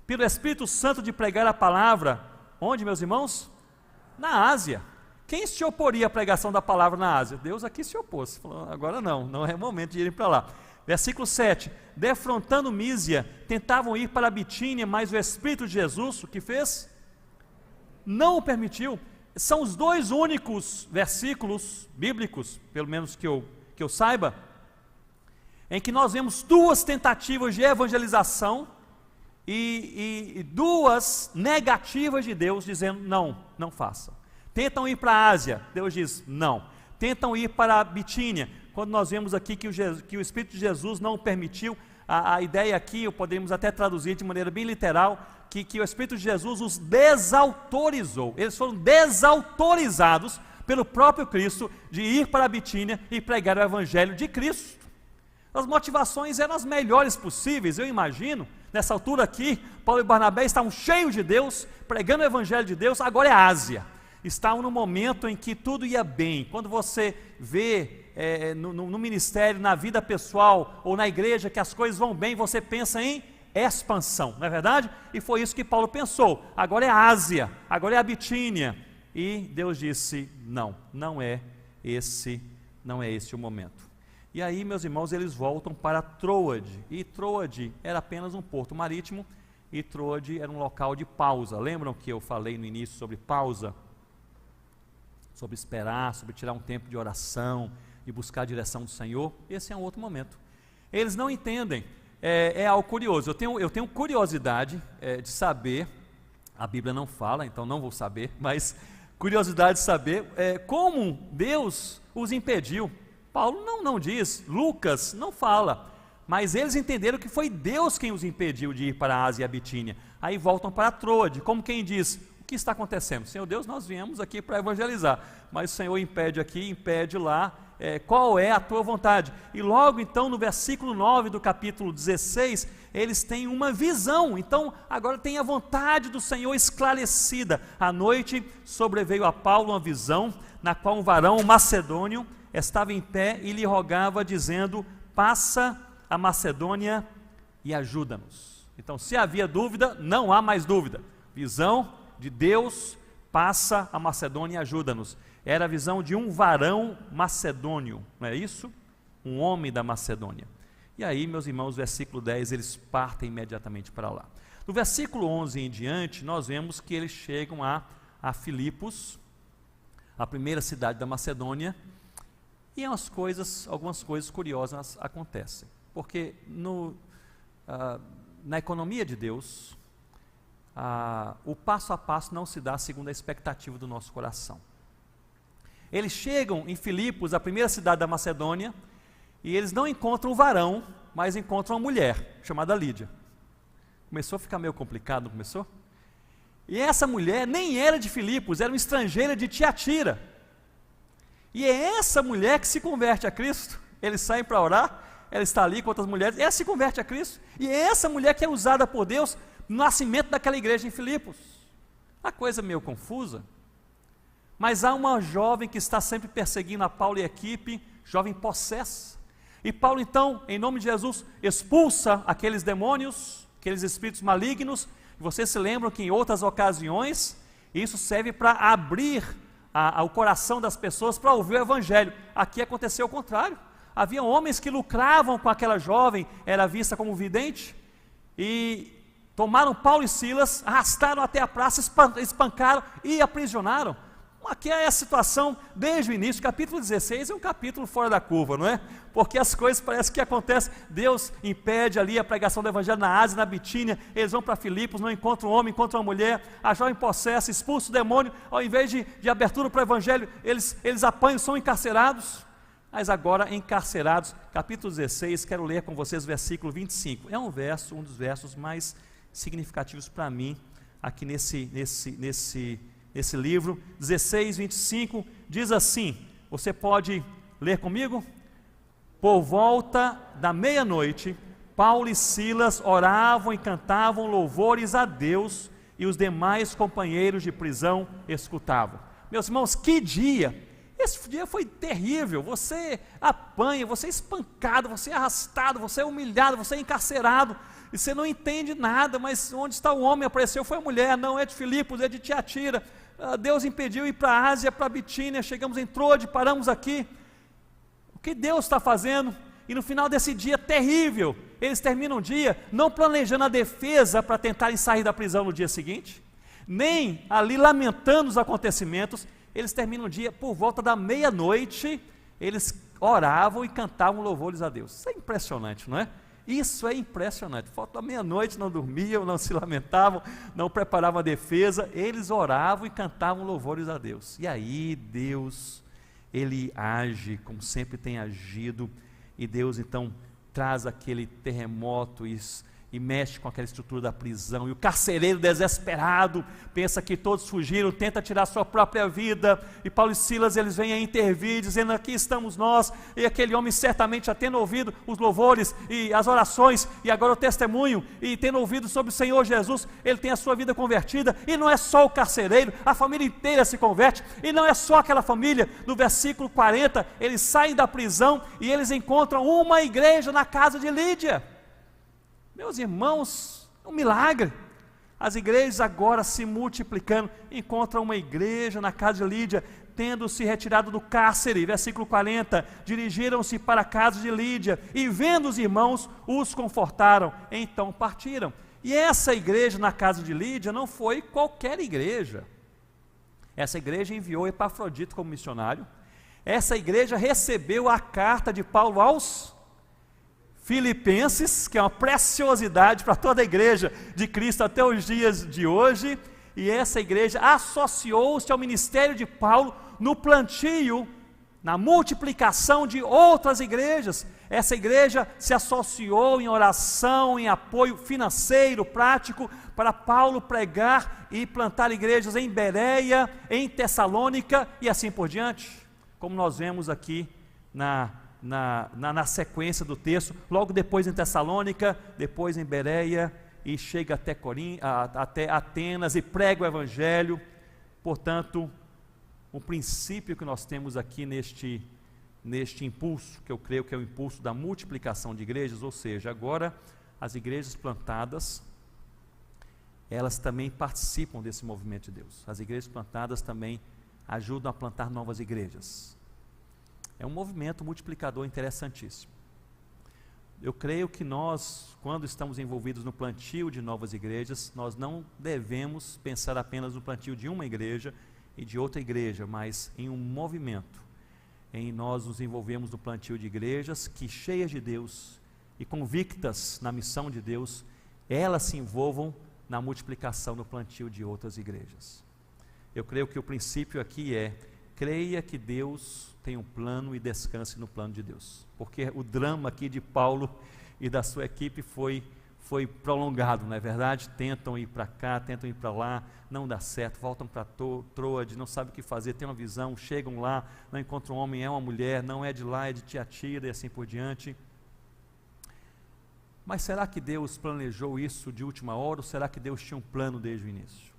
pelo Espírito Santo de pregar a palavra, onde, meus irmãos? Na Ásia. Quem se oporia à pregação da palavra na Ásia? Deus aqui se opôs, falou, agora não é momento de irem para lá. Versículo 7, defrontando Mísia, tentavam ir para a Bitínia, mas o Espírito de Jesus, o que fez? Não o permitiu. São os dois únicos versículos bíblicos, pelo menos que eu saiba, em que nós vemos duas tentativas de evangelização e duas negativas de Deus, dizendo não faça. Tentam ir para a Ásia, Deus diz não. Tentam ir para a Bitínia, quando nós vemos aqui que o Espírito de Jesus não o permitiu, a ideia aqui, poderíamos até traduzir de maneira bem literal, que o Espírito de Jesus os desautorizou. Eles foram desautorizados pelo próprio Cristo de ir para a Bitínia e pregar o Evangelho de Cristo. As motivações eram as melhores possíveis, eu imagino. Nessa altura aqui, Paulo e Barnabé estavam cheios de Deus, pregando o Evangelho de Deus. Agora é a Ásia. Estavam no momento em que tudo ia bem. Quando você vê no ministério, na vida pessoal ou na igreja que as coisas vão bem, você pensa em expansão, não é verdade? E foi isso que Paulo pensou. Agora é a Ásia, agora é a Bitínia. E Deus disse, não é esse o momento. E aí, meus irmãos, eles voltam para Troade. E Troade era apenas um porto marítimo, e Troade era um local de pausa. Lembram que eu falei no início sobre pausa? Sobre esperar, sobre tirar um tempo de oração, de buscar a direção do Senhor. Esse é um outro momento. Eles não entendem, é algo curioso. Eu tenho curiosidade de saber, a Bíblia não fala, então não vou saber, mas curiosidade de saber como Deus os impediu. Paulo não diz, Lucas não fala, mas eles entenderam que foi Deus quem os impediu de ir para a Ásia e a Bitínia. Aí voltam para Troade, como quem diz, o que está acontecendo? Senhor Deus, nós viemos aqui para evangelizar, mas o Senhor impede aqui, impede lá, qual é a tua vontade? E logo então no versículo 9 do capítulo 16, eles têm uma visão. Então agora tem a vontade do Senhor esclarecida. À noite sobreveio a Paulo uma visão, na qual um varão macedônio estava em pé e lhe rogava dizendo, passa a Macedônia e ajuda-nos. Então se havia dúvida, não há mais dúvida. Visão de Deus, passa a Macedônia e ajuda-nos. Era a visão de um varão macedônio, não é isso? Um homem da Macedônia. E aí, meus irmãos, versículo 10, eles partem imediatamente para lá. No versículo 11 em diante, nós vemos que eles chegam a Filipos, a primeira cidade da Macedônia, e algumas coisas curiosas acontecem. Porque na economia de Deus, o passo a passo não se dá segundo a expectativa do nosso coração. Eles chegam em Filipos, a primeira cidade da Macedônia, e eles não encontram um varão, mas encontram uma mulher, chamada Lídia. Começou a ficar meio complicado, não começou? E essa mulher nem era de Filipos, era uma estrangeira de Tiatira. E é essa mulher que se converte a Cristo. Eles saem para orar, ela está ali com outras mulheres, ela se converte a Cristo, e é essa mulher que é usada por Deus no nascimento daquela igreja em Filipos. A coisa meio confusa, mas há uma jovem que está sempre perseguindo a Paulo e a equipe, jovem possessa, e Paulo então, em nome de Jesus, expulsa aqueles demônios, aqueles espíritos malignos. Vocês se lembram que em outras ocasiões, isso serve para abrir o coração das pessoas para ouvir o evangelho. Aqui aconteceu o contrário, havia homens que lucravam com aquela jovem, era vista como vidente, e tomaram Paulo e Silas, arrastaram até a praça, espancaram e aprisionaram. Aqui é a situação desde o início. Capítulo 16 é um capítulo fora da curva, não é? Porque as coisas parecem que acontecem, Deus impede ali a pregação do evangelho na Ásia, na Bitínia, eles vão para Filipos, não encontram um homem, encontram uma mulher, a jovem possessa, expulsa o demônio, ao invés de abertura para o evangelho, eles apanham, são encarcerados. Mas agora encarcerados, capítulo 16, quero ler com vocês o versículo 25, é um dos versos mais significativos para mim, aqui nesse livro, 16, 25, diz assim, você pode ler comigo? Por volta da meia-noite, Paulo e Silas oravam e cantavam louvores a Deus, e os demais companheiros de prisão escutavam. Meus irmãos, que dia! Esse dia foi terrível, você apanha, você é espancado, você é arrastado, você é humilhado, você é encarcerado, e você não entende nada, mas onde está o homem? Apareceu, foi a mulher, não é de Filipos, é de Tiatira. Deus impediu ir para a Ásia, para a Bitínia, chegamos em Troade, paramos aqui. O que Deus está fazendo? E no final desse dia terrível, eles terminam o dia não planejando a defesa para tentarem sair da prisão no dia seguinte, nem ali lamentando os acontecimentos. Eles terminam o dia por volta da meia-noite, eles oravam e cantavam louvores a Deus. Isso é impressionante, não é? Isso é impressionante. Volta da meia-noite, não dormiam, não se lamentavam, não preparavam a defesa, eles oravam e cantavam louvores a Deus. E aí Deus, Ele age como sempre tem agido, e Deus então traz aquele terremoto e mexe com aquela estrutura da prisão, e o carcereiro desesperado, pensa que todos fugiram, tenta tirar sua própria vida, e Paulo e Silas, eles vêm a intervir, dizendo, aqui estamos nós, e aquele homem certamente já tendo ouvido os louvores, e as orações, e agora o testemunho, e tendo ouvido sobre o Senhor Jesus, ele tem a sua vida convertida, e não é só o carcereiro, a família inteira se converte, e não é só aquela família. No versículo 40, eles saem da prisão, e eles encontram uma igreja na casa de Lídia. Meus irmãos, é um milagre. As igrejas agora se multiplicando, encontram uma igreja na casa de Lídia, tendo se retirado do cárcere, versículo 40, dirigiram-se para a casa de Lídia, e vendo os irmãos, os confortaram, então partiram. E essa igreja na casa de Lídia não foi qualquer igreja, essa igreja enviou Epafrodito como missionário, essa igreja recebeu a carta de Paulo aos Filipenses, que é uma preciosidade para toda a igreja de Cristo até os dias de hoje, e essa igreja associou-se ao ministério de Paulo no plantio, na multiplicação de outras igrejas. Essa igreja se associou em oração, em apoio financeiro, prático, para Paulo pregar e plantar igrejas em Bereia, em Tessalônica e assim por diante, como nós vemos aqui na sequência do texto, logo depois em Tessalônica, depois em Bereia, e chega até Atenas e prega o evangelho. Portanto, o princípio que nós temos aqui neste impulso, que eu creio que é o impulso da multiplicação de igrejas, ou seja, agora as igrejas plantadas, elas também participam desse movimento de Deus. As igrejas plantadas também ajudam a plantar novas igrejas. É um movimento multiplicador interessantíssimo. Eu creio que nós, quando estamos envolvidos no plantio de novas igrejas, nós não devemos pensar apenas no plantio de uma igreja e de outra igreja, mas em um movimento, em nós nos envolvemos no plantio de igrejas que, cheias de Deus e convictas na missão de Deus, elas se envolvam na multiplicação do plantio de outras igrejas. Eu creio que o princípio aqui é: creia que Deus tem um plano e descanse no plano de Deus, porque o drama aqui de Paulo e da sua equipe foi prolongado, não é verdade? Tentam ir para cá, tentam ir para lá, não dá certo, voltam para Troade, não sabem o que fazer, tem uma visão, chegam lá, não encontram um homem, é uma mulher, não é de lá, é de Tiatira e assim por diante. Mas será que Deus planejou isso de última hora ou será que Deus tinha um plano desde o início?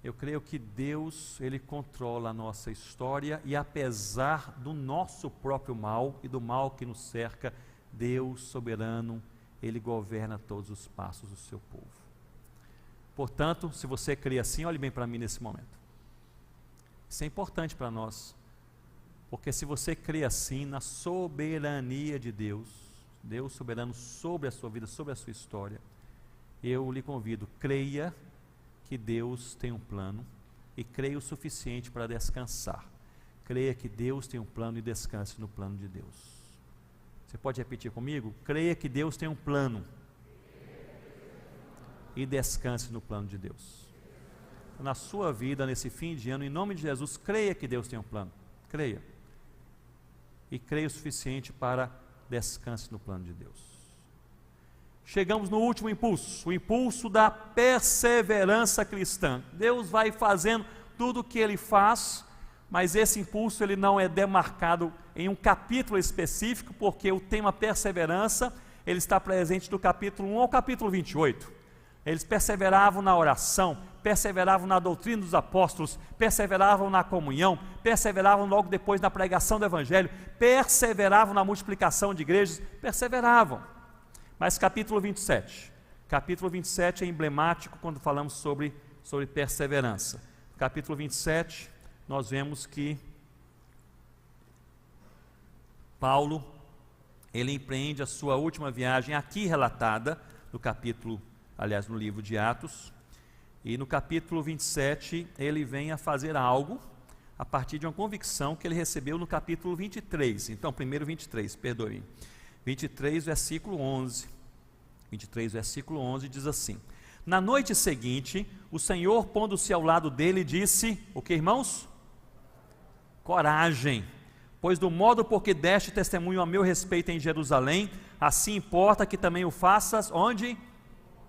Eu creio que Deus, Ele controla a nossa história e apesar do nosso próprio mal e do mal que nos cerca, Deus soberano, Ele governa todos os passos do seu povo. Portanto, se você crê assim, olhe bem para mim nesse momento. Isso é importante para nós, porque se você crê assim na soberania de Deus, Deus soberano sobre a sua vida, sobre a sua história, eu lhe convido, creia que Deus tem um plano e creia o suficiente para descansar. Creia que Deus tem um plano e descanse no plano de Deus. Você pode repetir comigo? Creia que Deus tem um plano e descanse no plano de Deus. Na sua vida, nesse fim de ano, em nome de Jesus, creia que Deus tem um plano. Creia. E creia o suficiente para descanse no plano de Deus. Chegamos no último impulso, o impulso da perseverança cristã. Deus vai fazendo tudo o que Ele faz, mas esse impulso ele não é demarcado em um capítulo específico, porque o tema perseverança, ele está presente do capítulo 1 ao capítulo 28. Eles perseveravam na oração, perseveravam na doutrina dos apóstolos, perseveravam na comunhão, perseveravam logo depois na pregação do evangelho, perseveravam na multiplicação de igrejas, perseveravam. Mas capítulo 27 é emblemático quando falamos sobre perseverança. No capítulo 27, nós vemos que Paulo, ele empreende a sua última viagem aqui relatada, no livro de Atos, e no capítulo 27 ele vem a fazer algo a partir de uma convicção que ele recebeu no capítulo 23, então primeiro 23, perdoe. 23 versículo 11 diz assim: na noite seguinte, o Senhor, pondo-se ao lado dele, disse, o que, irmãos? Coragem, pois do modo por que deste testemunho a meu respeito em Jerusalém, assim importa que também o faças, onde?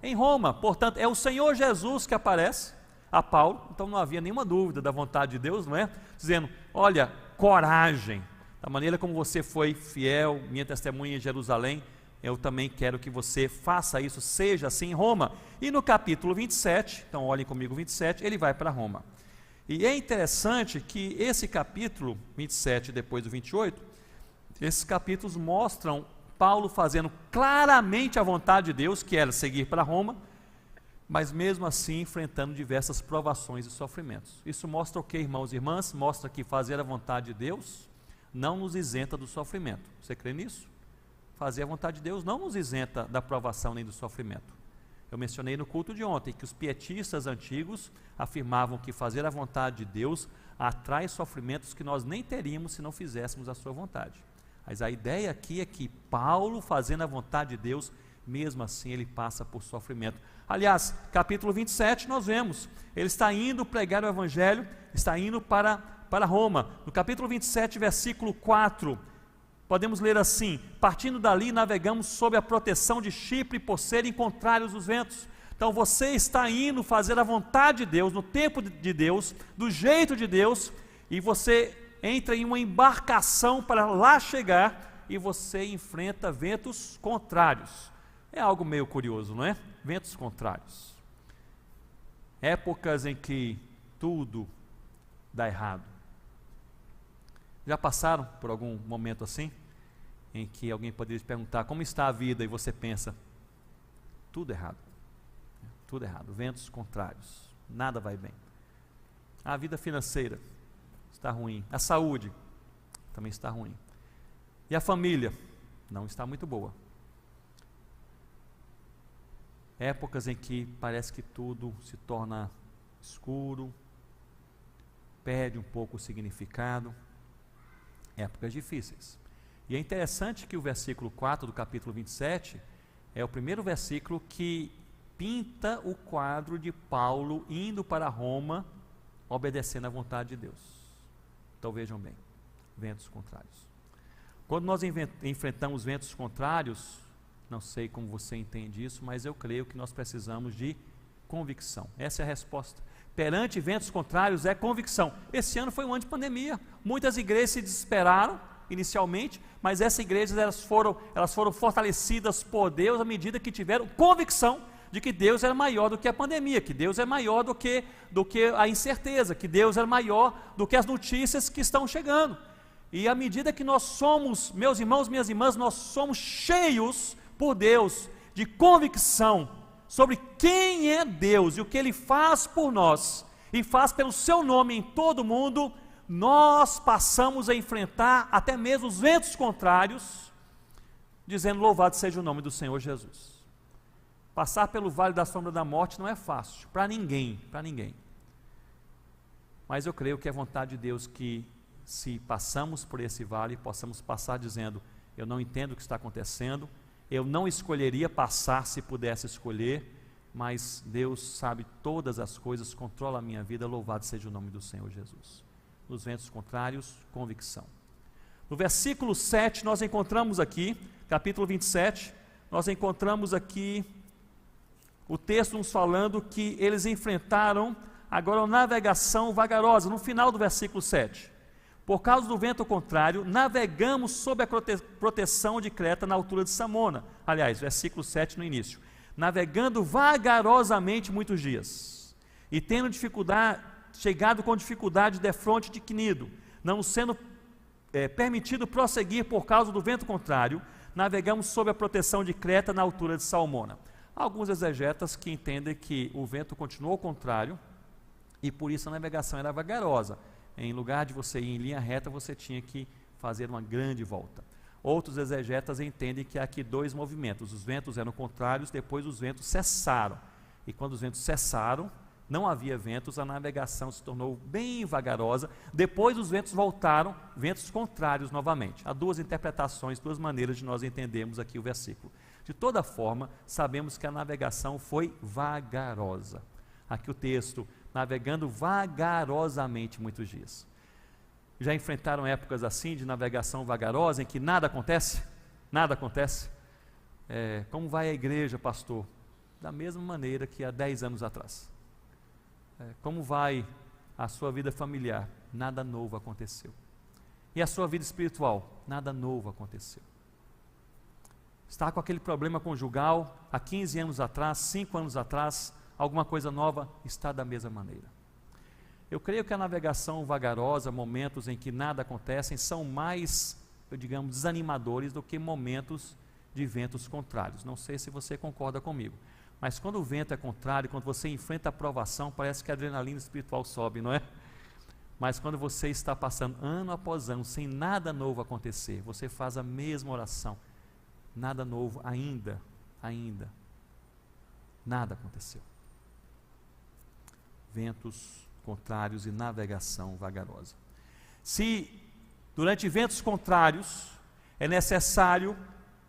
Em Roma. Portanto, é o Senhor Jesus que aparece a Paulo, então não havia nenhuma dúvida da vontade de Deus, não é? Dizendo, olha, coragem, da maneira como você foi fiel, minha testemunha em Jerusalém, eu também quero que você faça isso, seja assim em Roma. E no capítulo 27, então olhem comigo 27, ele vai para Roma. E é interessante que esse capítulo 27, depois do 28, esses capítulos mostram Paulo fazendo claramente a vontade de Deus, que era seguir para Roma, mas mesmo assim enfrentando diversas provações e sofrimentos. Isso mostra o que, irmãos e irmãs? Mostra que fazer a vontade de Deus não nos isenta do sofrimento. Você crê nisso? Fazer a vontade de Deus não nos isenta da provação nem do sofrimento. Eu mencionei no culto de ontem que os pietistas antigos afirmavam que fazer a vontade de Deus atrai sofrimentos que nós nem teríamos se não fizéssemos a sua vontade. Mas a ideia aqui é que Paulo, fazendo a vontade de Deus, mesmo assim ele passa por sofrimento. Aliás, capítulo 27 nós vemos, ele está indo pregar o evangelho, está indo para Roma. No capítulo 27, versículo 4, podemos ler assim: partindo dali navegamos sob a proteção de Chipre por serem contrários os ventos. Então você está indo fazer a vontade de Deus, no tempo de Deus, do jeito de Deus, e você entra em uma embarcação para lá chegar, e você enfrenta ventos contrários. É algo meio curioso, não é? Ventos contrários. Épocas em que tudo dá errado. Já passaram por algum momento assim? Em que alguém poderia te perguntar, como está a vida? E você pensa, tudo errado. Tudo errado, ventos contrários, nada vai bem. A vida financeira está ruim, a saúde também está ruim. E a família não está muito boa. Épocas em que parece que tudo se torna escuro, perde um pouco o significado. Épocas difíceis. E é interessante que o versículo 4 do capítulo 27 é o primeiro versículo que pinta o quadro de Paulo indo para Roma, obedecendo à vontade de Deus. Então vejam bem, ventos contrários. Quando nós enfrentamos ventos contrários, não sei como você entende isso, mas eu creio que nós precisamos de convicção. Essa é a resposta. Perante ventos contrários é convicção. Esse ano foi um ano de pandemia. Muitas igrejas se desesperaram, inicialmente, mas essas igrejas elas foram fortalecidas por Deus à medida que tiveram convicção de que Deus era maior do que a pandemia, que Deus é maior do que a incerteza, que Deus é maior do que as notícias que estão chegando. E à medida que nós somos, meus irmãos, minhas irmãs, nós somos cheios por Deus de convicção sobre quem é Deus e o que Ele faz por nós, e faz pelo seu nome em todo o mundo, nós passamos a enfrentar até mesmo os ventos contrários, dizendo: louvado seja o nome do Senhor Jesus. Passar pelo vale da sombra da morte não é fácil, para ninguém, mas eu creio que é vontade de Deus que, se passamos por esse vale, possamos passar dizendo: eu não entendo o que está acontecendo, eu não escolheria passar se pudesse escolher, mas Deus sabe todas as coisas, controla a minha vida, louvado seja o nome do Senhor Jesus. Nos ventos contrários, convicção. No versículo 7, nós encontramos aqui, capítulo 27, nós encontramos aqui o texto nos falando que eles enfrentaram agora uma navegação vagarosa, no final do versículo 7. Por causa do vento contrário, navegamos sob a proteção de Creta na altura de Samona. Aliás, versículo 7 no início. Navegando vagarosamente muitos dias, e tendo chegado com dificuldade defronte de Cnido, não sendo permitido prosseguir por causa do vento contrário, navegamos sob a proteção de Creta na altura de Salmona. Há alguns exegetas que entendem que o vento continuou contrário, e por isso a navegação era vagarosa. Em lugar de você ir em linha reta, você tinha que fazer uma grande volta. Outros exegetas entendem que há aqui dois movimentos: os ventos eram contrários, depois os ventos cessaram. E quando os ventos cessaram, não havia ventos, a navegação se tornou bem vagarosa. Depois os ventos voltaram, ventos contrários novamente. Há duas interpretações, duas maneiras de nós entendermos aqui o versículo. De toda forma, sabemos que a navegação foi vagarosa. Aqui o texto: navegando vagarosamente muitos dias. Já enfrentaram épocas assim de navegação vagarosa, em que nada acontece? Nada acontece? Como vai a igreja, pastor? Da mesma maneira que há 10 anos atrás. Como vai a sua vida familiar? Nada novo aconteceu. E a sua vida espiritual? Nada novo aconteceu. Está com aquele problema conjugal há 15 anos atrás, 5 anos atrás, alguma coisa nova? Está da mesma maneira. Eu creio que a navegação vagarosa, momentos em que nada acontece, são mais, digamos, desanimadores do que momentos de ventos contrários. Não sei se você concorda comigo, mas quando o vento é contrário, quando você enfrenta a provação, parece que a adrenalina espiritual sobe, não é? Mas quando você está passando ano após ano, sem nada novo acontecer, você faz a mesma oração: nada novo ainda, nada aconteceu. Ventos contrários e navegação vagarosa. Se durante ventos contrários é necessário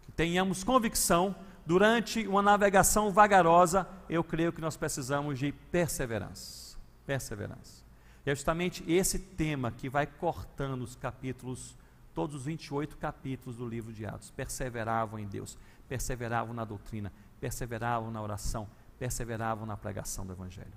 que tenhamos convicção, durante uma navegação vagarosa, eu creio que nós precisamos de perseverança. Perseverança. E é justamente esse tema que vai cortando os capítulos, todos os 28 capítulos do livro de Atos. Perseveravam em Deus, perseveravam na doutrina, perseveravam na oração, perseveravam na pregação do Evangelho.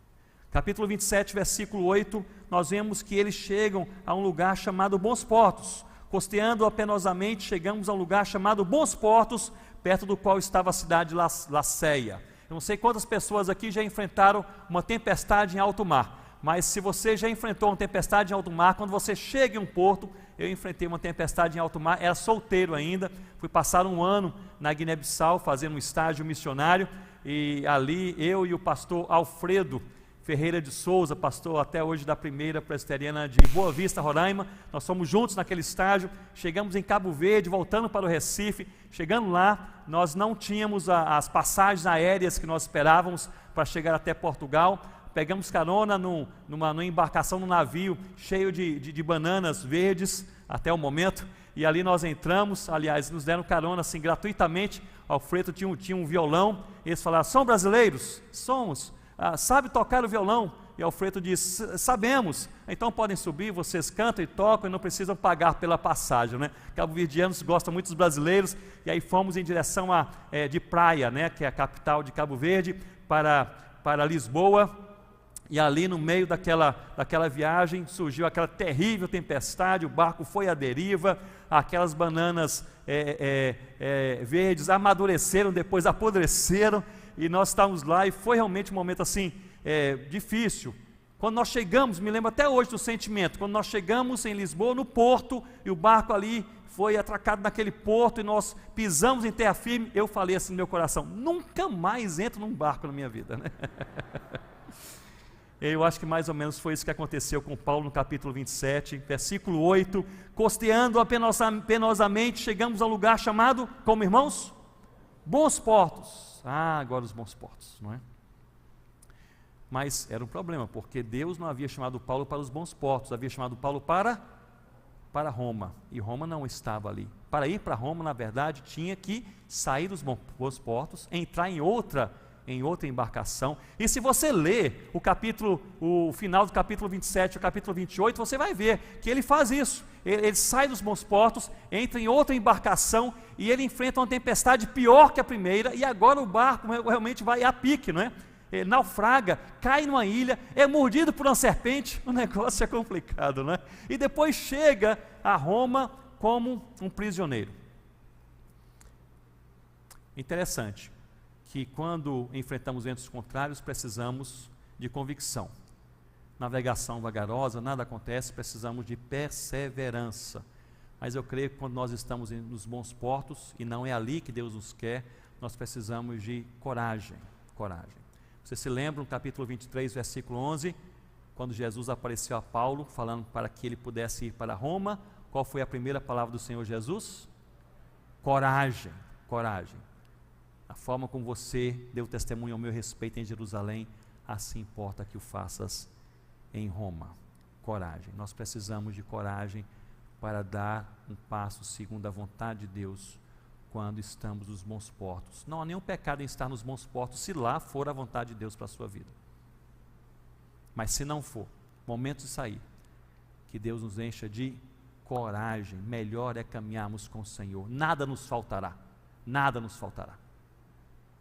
Capítulo 27, versículo 8, nós vemos que eles chegam a um lugar chamado Bons Portos. Costeando-a penosamente, chegamos a um lugar chamado Bons Portos, perto do qual estava a cidade de Laceia. Eu não sei quantas pessoas aqui já enfrentaram uma tempestade em alto mar, mas se você já enfrentou uma tempestade em alto mar, quando você chega em um porto, eu enfrentei uma tempestade em alto mar, era solteiro ainda, fui passar um ano na Guiné-Bissau, fazendo um estágio missionário, e ali eu e o pastor Alfredo Ferreira de Souza, pastor até hoje da primeira presbiteriana de Boa Vista, Roraima, nós fomos juntos naquele estágio, chegamos em Cabo Verde, voltando para o Recife. Chegando lá, nós não tínhamos as passagens aéreas que nós esperávamos para chegar até Portugal. Pegamos carona numa embarcação, num navio cheio de bananas verdes, até o momento, e ali nós entramos. Aliás, nos deram carona assim gratuitamente. Alfredo tinha um violão, e eles falaram: são brasileiros? Somos. Sabe tocar o violão? E Alfredo disse: sabemos. Então podem subir, vocês cantam e tocam e não precisam pagar pela passagem, né? Cabo-verdianos gostam muito dos brasileiros. E aí fomos em direção de Praia, né, que é a capital de Cabo Verde, para Lisboa. E ali no meio daquela viagem surgiu aquela terrível tempestade, o barco foi à deriva, aquelas bananas verdes amadureceram, depois apodreceram, e nós estávamos lá, e foi realmente um momento assim, difícil. Quando nós chegamos, me lembro até hoje do sentimento, quando nós chegamos em Lisboa, no porto, e o barco ali foi atracado naquele porto, e nós pisamos em terra firme, eu falei assim no meu coração, nunca mais entro num barco na minha vida, né? Eu acho que mais ou menos foi isso que aconteceu com Paulo no capítulo 27, versículo 8, costeando penosamente, chegamos ao lugar chamado, como irmãos? Bons Portos. Agora os Bons Portos, não é? Mas era um problema, porque Deus não havia chamado Paulo para os Bons Portos, havia chamado Paulo para Roma, e Roma não estava ali. Para ir para Roma, na verdade, tinha que sair dos Bons Portos, entrar em outra embarcação. E se você ler o final do capítulo 27 e o capítulo 28, você vai ver que ele faz isso. Ele sai dos Bons Portos, entra em outra embarcação e ele enfrenta uma tempestade pior que a primeira, e agora o barco realmente vai a pique, não é? Ele naufraga, cai numa ilha, é mordido por uma serpente, o negócio é complicado, não é? E depois chega a Roma como um prisioneiro. Interessante que quando enfrentamos ventos contrários, precisamos de convicção. Navegação vagarosa, nada acontece, precisamos de perseverança. Mas eu creio que quando nós estamos nos bons portos, e não é ali que Deus nos quer, nós precisamos de coragem. Você se lembra no capítulo 23, versículo 11, quando Jesus apareceu a Paulo, falando para que ele pudesse ir para Roma, qual foi a primeira palavra do Senhor Jesus? Coragem. A forma como você deu testemunho ao meu respeito em Jerusalém, assim importa que o faças em Roma. Coragem. Nós precisamos de coragem para dar um passo segundo a vontade de Deus quando estamos nos bons portos. Não há nenhum pecado em estar nos bons portos, se lá for a vontade de Deus para a sua vida. Mas se não for, momento de sair, que Deus nos encha de coragem. Melhor é caminharmos com o Senhor. Nada nos faltará.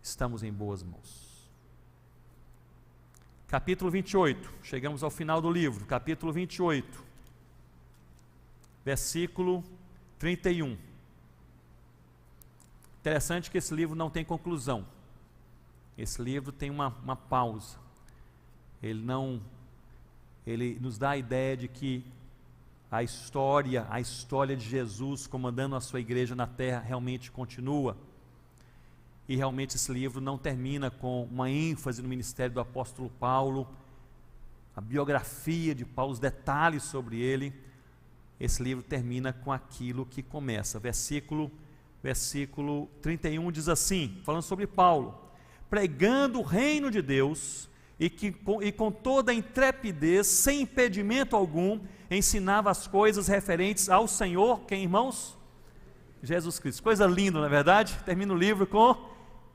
Estamos em boas mãos. Capítulo 28, chegamos ao final do livro, capítulo 28, versículo 31. Interessante que esse livro não tem conclusão. Esse livro tem uma pausa. Ele nos dá a ideia de que a história de Jesus comandando a sua igreja na terra realmente continua. E realmente esse livro não termina com uma ênfase no ministério do apóstolo Paulo, a biografia de Paulo, os detalhes sobre ele. Esse livro termina com aquilo que começa. Versículo 31 diz assim, falando sobre Paulo: pregando o reino de Deus, e com toda a intrepidez, sem impedimento algum, ensinava as coisas referentes ao Senhor, quem, irmãos? Jesus Cristo. Coisa linda, não é verdade? Termina o livro com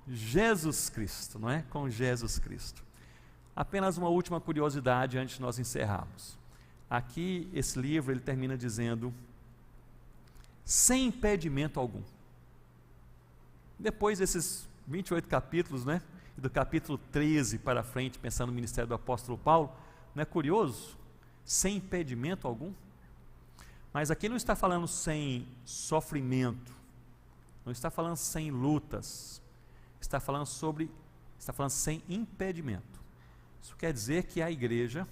Jesus Cristo, não é? Com Jesus Cristo. Apenas uma última curiosidade antes de nós encerrarmos. Aqui, esse livro, ele termina dizendo, sem impedimento algum. Depois desses 28 capítulos, né? E do capítulo 13 para frente, pensando no ministério do apóstolo Paulo, não é curioso? Sem impedimento algum. Mas aqui não está falando sem sofrimento, não está falando sem lutas, está falando sem impedimento. Isso quer dizer que a igreja,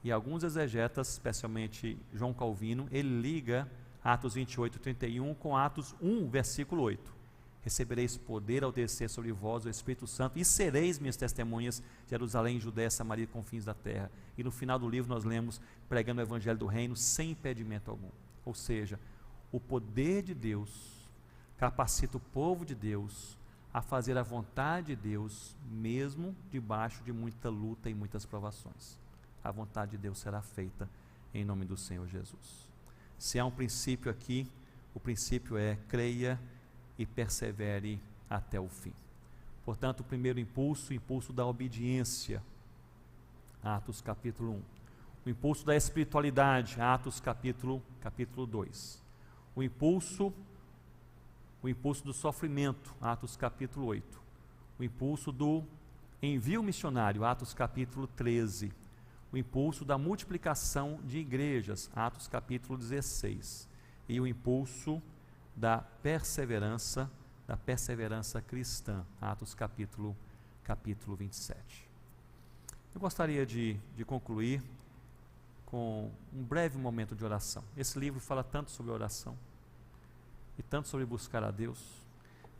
e alguns exegetas, especialmente João Calvino, ele liga Atos 28, 31 com Atos 1, versículo 8. Recebereis poder ao descer sobre vós o Espírito Santo, e sereis minhas testemunhas de Jerusalém, Judéia, Samaria e confins da terra. E no final do livro nós lemos, pregando o evangelho do reino sem impedimento algum. Ou seja, o poder de Deus capacita o povo de Deus a fazer a vontade de Deus, mesmo debaixo de muita luta e muitas provações. A vontade de Deus será feita em nome do Senhor Jesus. Se há um princípio aqui, o princípio é: creia e persevere até o fim. Portanto, o primeiro impulso, o impulso da obediência, Atos capítulo 1. O impulso da espiritualidade, Atos capítulo 2. O impulso do sofrimento, Atos capítulo 8. O impulso do Envio missionário, Atos capítulo 13. O impulso da multiplicação de igrejas, Atos capítulo 16. E o impulso da perseverança cristã, Atos capítulo 27. Eu gostaria de concluir com um breve momento de oração. Esse livro fala tanto sobre oração e tanto sobre buscar a Deus.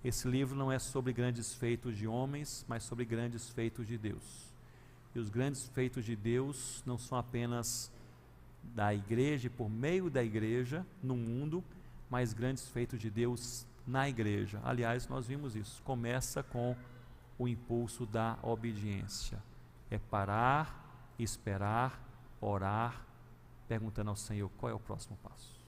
Esse livro não é sobre grandes feitos de homens, mas sobre grandes feitos de Deus. E os grandes feitos de Deus não são apenas da igreja e por meio da igreja no mundo, mas grandes feitos de Deus na igreja. Aliás, nós vimos isso. Começa com o impulso da obediência. É parar, esperar, orar, perguntando ao Senhor qual é o próximo passo.